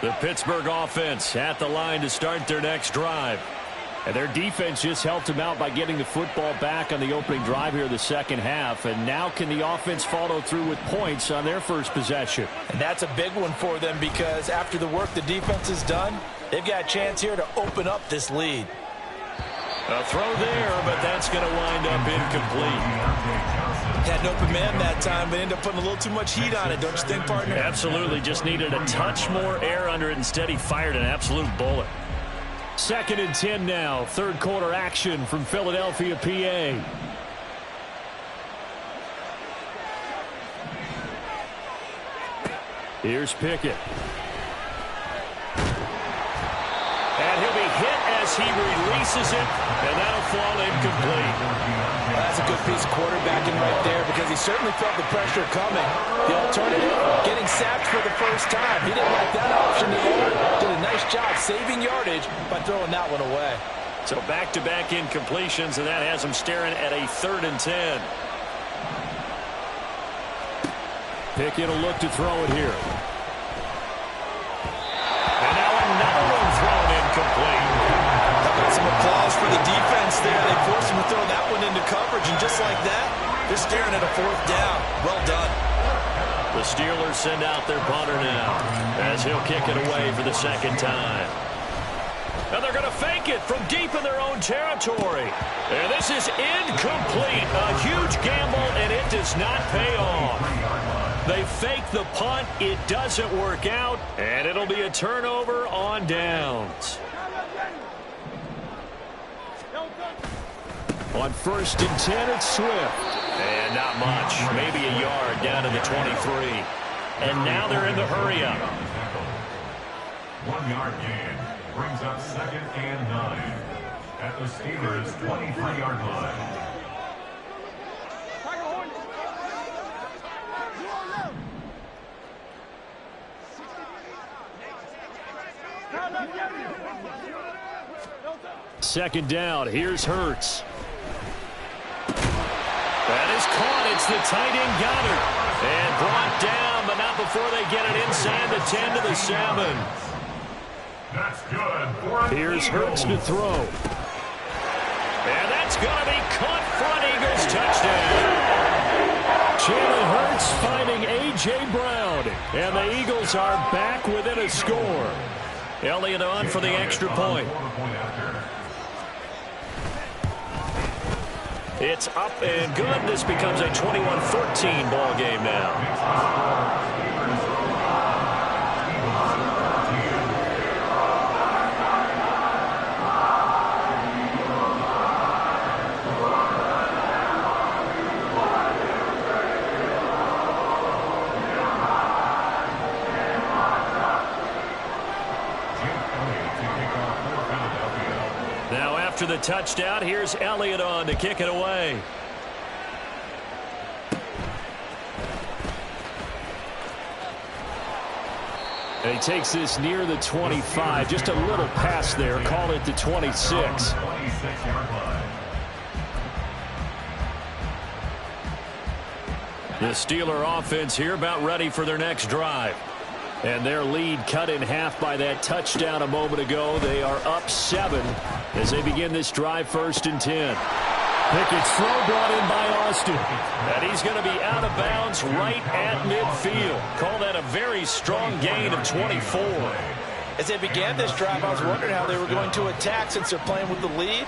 The Pittsburgh offense at the line to start their next drive. And their defense just helped them out by getting the football back on the opening drive here in the second half. And now can the offense follow through with points on their first possession? And that's a big one for them, because after the work the defense has done, they've got a chance here to open up this lead. A throw there, but that's going to wind up incomplete. Had an open man that time, but ended up putting a little too much heat on it, don't you think, partner? Absolutely. Just needed a touch more air under it. Instead, he fired an absolute bullet. 2nd and 10 now. Third quarter action from Philadelphia, PA. Here's Pickett. And he'll be hit as as he releases it, and that'll fall incomplete. That's a good piece of quarterbacking right there because he certainly felt the pressure coming. The alternative, getting sacked for the first time. He didn't like that option at all. Did a nice job saving yardage by throwing that one away. So back-to-back incompletions, and that has him staring at a 3rd and 10. Pickett will look to throw it here. And now another one thrown incomplete. How about some applause for the defense there? They forced him to throw that one into coverage, and just like that, they're staring at a 4th down. Well done. The Steelers send out their punter now as he'll kick it away for the 2nd time. And they're going to fake it from deep in their own territory. And this is incomplete. A huge gamble, and it does not pay off. They fake the punt. It doesn't work out, and it'll be a turnover on downs. On 1st and 10, it's Swift. And not much. Maybe a yard down to the 23. And now they're in the hurry-up. 1 yard gain. Brings up 2nd and 9 at the Steelers' 23-yard line. Second down. Here's Hurts. That is caught. It's the tight end Goddard. And brought down, but not before they get it inside the 10 to the 7. That's good. Here's Hurts to throw. And that's going to be caught for an Eagles touchdown. Jalen Hurts finding A.J. Brown. And the Eagles are back within a score. Elliott on for the extra point. It's up and good. This becomes a 21-14 ball game now. After the touchdown, here's Elliott on to kick it away. And he takes this near the 25. Just a little pass there. Call it the 26. The Steeler offense here about ready for their next drive. And their lead cut in half by that touchdown a moment ago. They are up 7 as they begin this drive 1st and 10. Pickett's throw brought in by Austin. And he's going to be out of bounds right at midfield. Call that a very strong gain of 24. As they began this drive, I was wondering how they were going to attack since they're playing with the lead.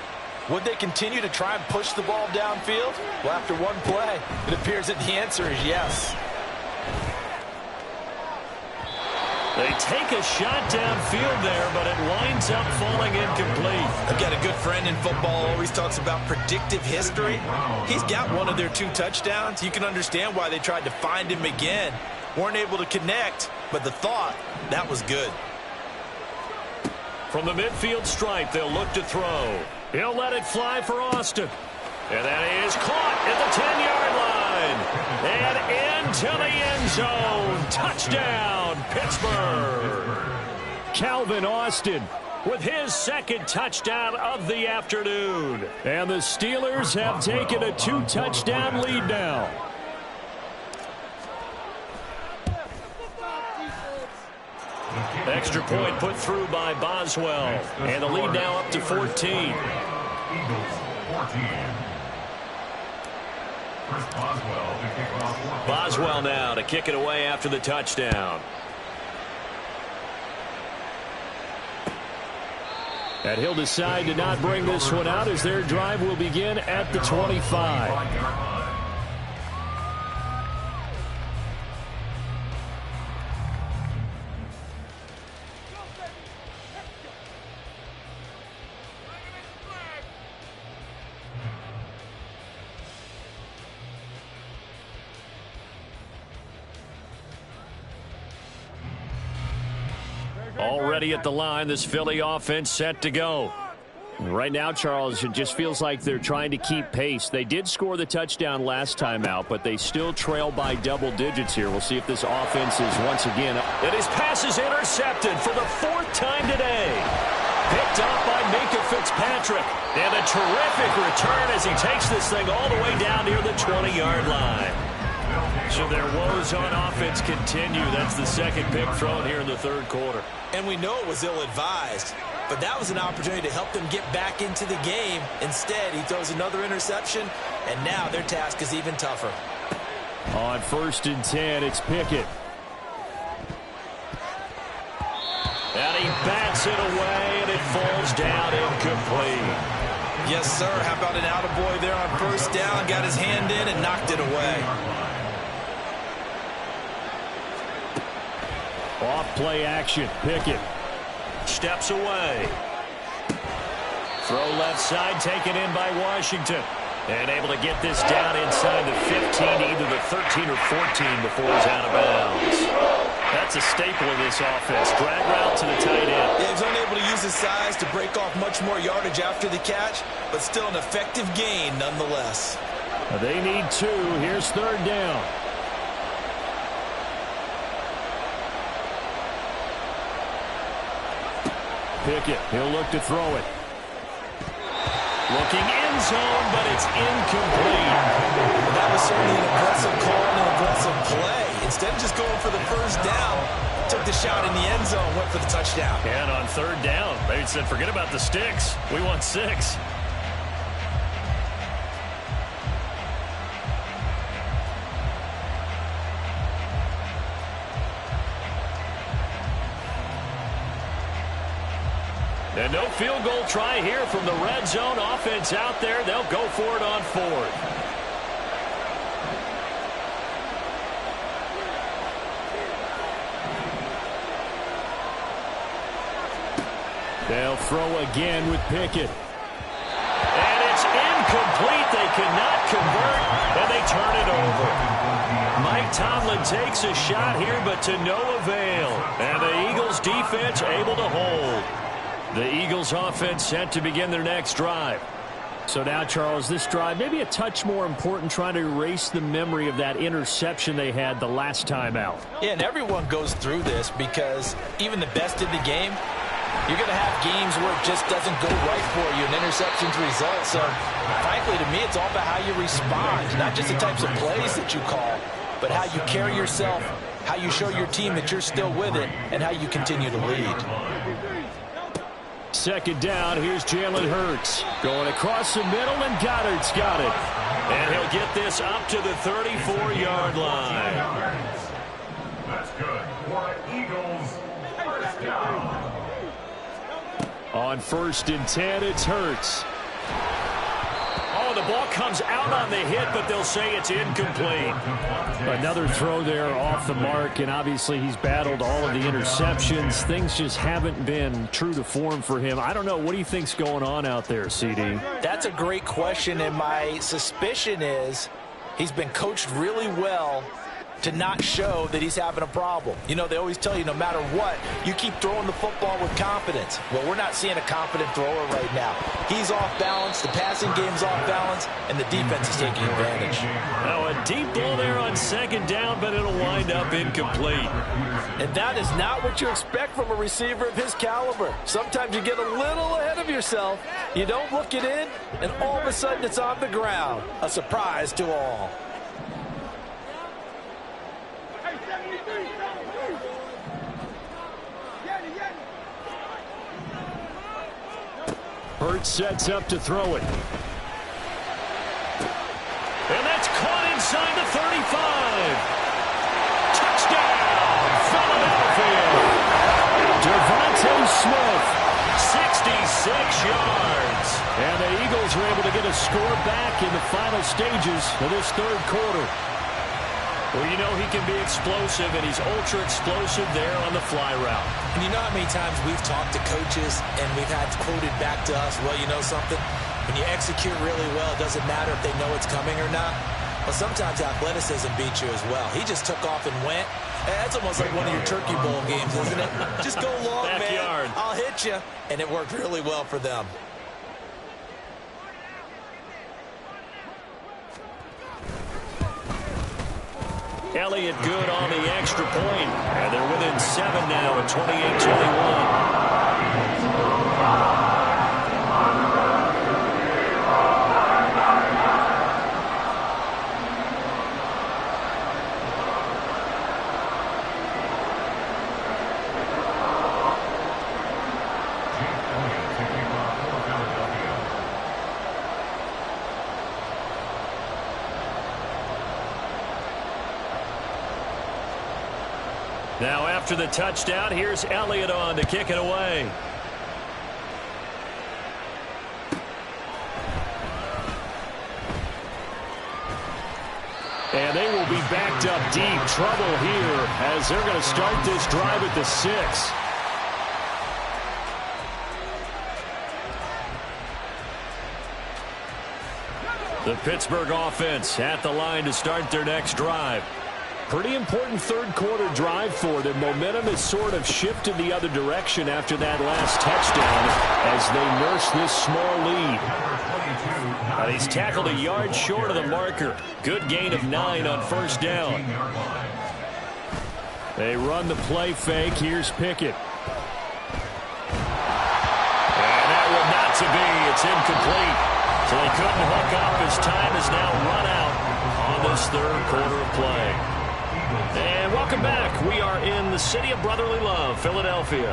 Would they continue to try and push the ball downfield? Well, after one play, it appears that the answer is yes. They take a shot downfield there, but it winds up falling incomplete. I've got a good friend in football, always talks about predictive history. He's got one of their 2 touchdowns. You can understand why they tried to find him again. Weren't able to connect, but the thought, that was good. From the midfield stripe, they'll look to throw. He'll let it fly for Austin. And that is caught at the 10-yard line. And into the end zone. Touchdown, Pittsburgh. Calvin Austin with his 2nd touchdown of the afternoon. And the Steelers have taken a 2-touchdown lead now. Extra point put through by Boswell. And the lead now up to 14. Eagles 14. Boswell now to kick it away after the touchdown. And he'll decide to not bring this one out as their drive will begin at the 25. Already at the line, this Philly offense set to go. Right now, Charles, it just feels like they're trying to keep pace. They did score the touchdown last time out, but they still trail by double digits here. We'll see if this offense is once again. And his pass is intercepted for the 4th time today. Picked up by Minkah Fitzpatrick. And a terrific return as he takes this thing all the way down near the 20-yard line. So their woes on offense continue. That's the second pick thrown here in the 3rd quarter. And we know it was ill-advised, but that was an opportunity to help them get back into the game. Instead, he throws another interception, and now their task is even tougher. On 1st and 10, it's Pickett. And he bats it away, and it falls down incomplete. Yes, sir. How about an attaboy there on 1st down? Got his hand in and knocked it away. Off play action. Pickett steps away. Throw left side taken in by Washington. And able to get this down inside the 15, either the 13 or 14 before he's out of bounds. That's a staple of this offense. Drag route to the tight end. Yeah, he's only able to use his size to break off much more yardage after the catch, but still an effective gain nonetheless. They need 2. Here's 3rd down. Pickett, he'll look to throw it. Looking end zone, but it's incomplete. Well, that was certainly an aggressive call and an aggressive play. Instead of just going for the 1st down, took the shot in the end zone, went for the touchdown. And on 3rd down, they said, forget about the sticks. We want 6. And no field goal try here from the red zone. Offense out there. They'll go for it on 4th. They'll throw again with Pickett. And it's incomplete. They cannot convert, and they turn it over. Mike Tomlin takes a shot here, but to no avail. And the Eagles defense able to hold. The Eagles offense set to begin their next drive. So now, Charles, this drive maybe a touch more important, trying to erase the memory of that interception they had the last time out. Yeah, and everyone goes through this because even the best in the game, you're going to have games where it just doesn't go right for you, and interceptions result. So, frankly, to me, it's all about how you respond, not just the types of plays that you call, but how you carry yourself, how you show your team that you're still with it, and how you continue to lead. 2nd down, here's Jalen Hurts. Going across the middle, and Goddard's got it. And he'll get this up to the 34-yard line. That's good for Eagles. 1st down. On 1st and 10, it's Hurts. Oh, the ball comes out on the hit, but they'll say it's incomplete. Another throw there off the mark, and obviously he's battled all of the interceptions. Things just haven't been true to form for him. I don't know. What do you think's going on out there, CD? That's a great question, and my suspicion is he's been coached really well to not show that he's having a problem. You know, they always tell you no matter what, you keep throwing the football with confidence. Well, we're not seeing a confident thrower right now. He's off balance, the passing game's off balance, and the defense is taking advantage. Now a deep ball there on 2nd down, but it'll wind up incomplete. And that is not what you expect from a receiver of his caliber. Sometimes you get a little ahead of yourself, you don't look it in, and all of a sudden it's on the ground. A surprise to all. Hurts sets up to throw it. And that's caught inside the 35. Touchdown, Philadelphia. Devontae Smith, 66 yards. And the Eagles are able to get a score back in the final stages of this 3rd quarter. Well, you know he can be explosive, and he's ultra-explosive there on the fly route. And you know how many times we've talked to coaches and we've had quoted back to us, well, you know something? When you execute really well, it doesn't matter if they know it's coming or not. Well, sometimes athleticism beats you as well. He just took off and went. That's almost like one of your Turkey Bowl games, isn't it? Just go long, Backyard. man. I'll hit you. And it worked really well for them. Elliott good on the extra point. And they're within 7 now at 28-21. Now after the touchdown, here's Elliott on to kick it away. And they will be backed up deep. Trouble here as they're going to start this drive at the 6. The Pittsburgh offense at the line to start their next drive. Pretty important third-quarter drive for them. Momentum has sort of shifted the other direction after that last touchdown as they nurse this small lead. And he's tackled a yard short of the marker. Good gain of 9 on first down. They run the play fake. Here's Pickett. And that one not to be. It's incomplete. So they couldn't hook up as time is now run out on this third quarter of play. And welcome back. We are in the city of brotherly love, Philadelphia.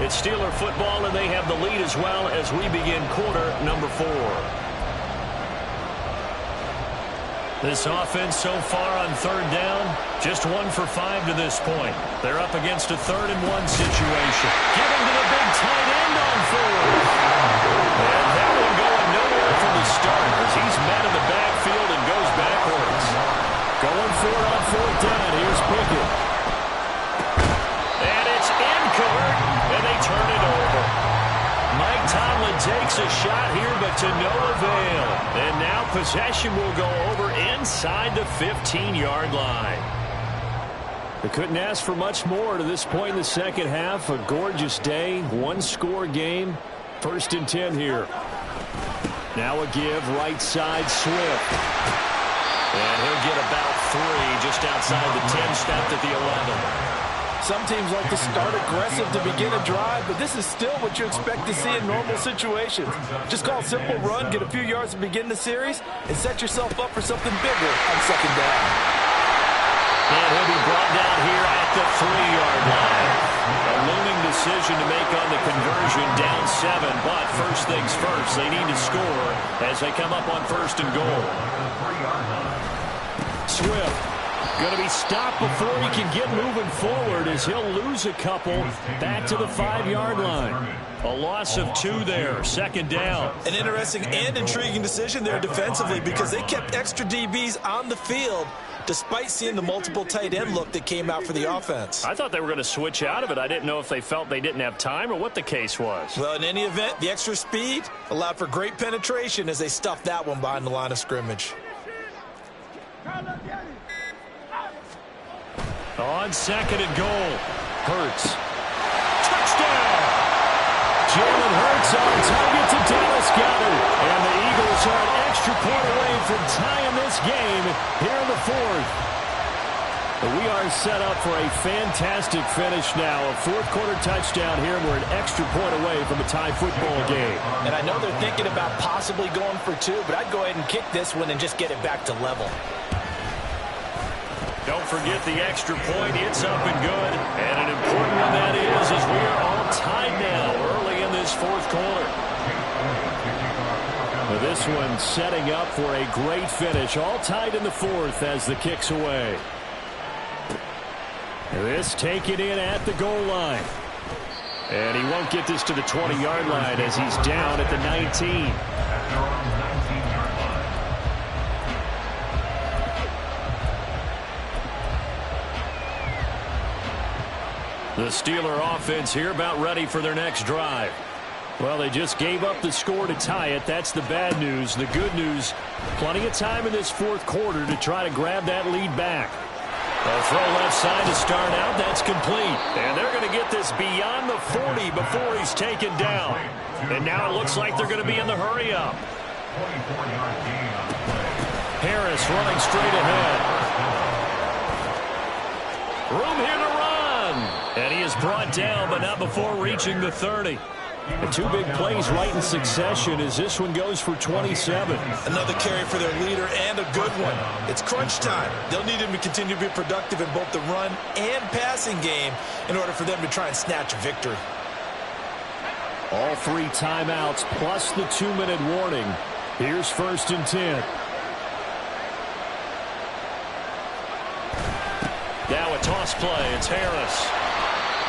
It's Steeler football, and they have the lead as well as we begin quarter number 4. This offense so far on third down, just 1 for 5 to this point. They're up against a 3rd-and-1 situation. Giving to the big tight end on 4th. And that one going nowhere from the start as he's met in the backfield and goes backwards. Going for it on 4th down. Here's Pickett. And it's incomplete, and they turn it over. Mike Tomlin takes a shot here, but to no avail. And now possession will go over inside the 15-yard line. They couldn't ask for much more to this point in the second half. A gorgeous day, 1-score game. 1st and 10 here. Now a give, right side, Swift. And he'll get about 3 just outside the 10, stopped at the 11. Some teams like to start aggressive to begin a drive, but this is still what you expect to see in normal situations. Just call a simple run, get a few yards to begin the series, and set yourself up for something bigger on 2nd down. And he'll be brought down here at the 3-yard line. A looming decision to make on the conversion, down 7, but first things first, they need to score as they come up on 1st and goal. Swift going to be stopped before he can get moving forward as he'll lose a couple back to the 5-yard line. A loss of 2 there, 2nd down. An interesting and intriguing decision there defensively because they kept extra DBs on the field despite seeing the multiple tight end look that came out for the offense. I thought they were going to switch out of it. I didn't know if they felt they didn't have time or what the case was. Well, in any event, the extra speed allowed for great penetration as they stuffed that one behind the line of scrimmage. On 2nd and goal, Hurts. Touchdown! Jalen Hurts on target to Dallas Goedert. And the Eagles are an extra point away from tying this game here in the 4th. We are set up for a fantastic finish now. A 4th-quarter touchdown here. We're an extra point away from a tie football game. And I know they're thinking about possibly going for 2, but I'd go ahead and kick this one and just get it back to level. Don't forget the extra point. It's up and good. And an important one that is as we are all tied now early in this 4th quarter. Well, this one setting up for a great finish. All tied in the 4th as the kick's away. This taken in at the goal line. And he won't get this to the 20-yard line as he's down at the 19. The Steeler offense here about ready for their next drive. Well, they just gave up the score to tie it. That's the bad news. The good news, plenty of time in this 4th quarter to try to grab that lead back. A throw left side to start out. That's complete. And they're going to get this beyond the 40 before he's taken down. And now it looks like they're going to be in the hurry up. Harris running straight ahead. Room here to run. And he is brought down, but not before reaching the 30. And two big plays right in succession as this one goes for 27. Another carry for their leader and a good one. It's crunch time. They'll need him to continue to be productive in both the run and passing game in order for them to try and snatch a victory. All 3 timeouts plus the 2-minute warning. Here's 1st and 10. Now a toss play. It's Harris.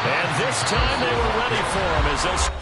And this time they were ready for him as they'll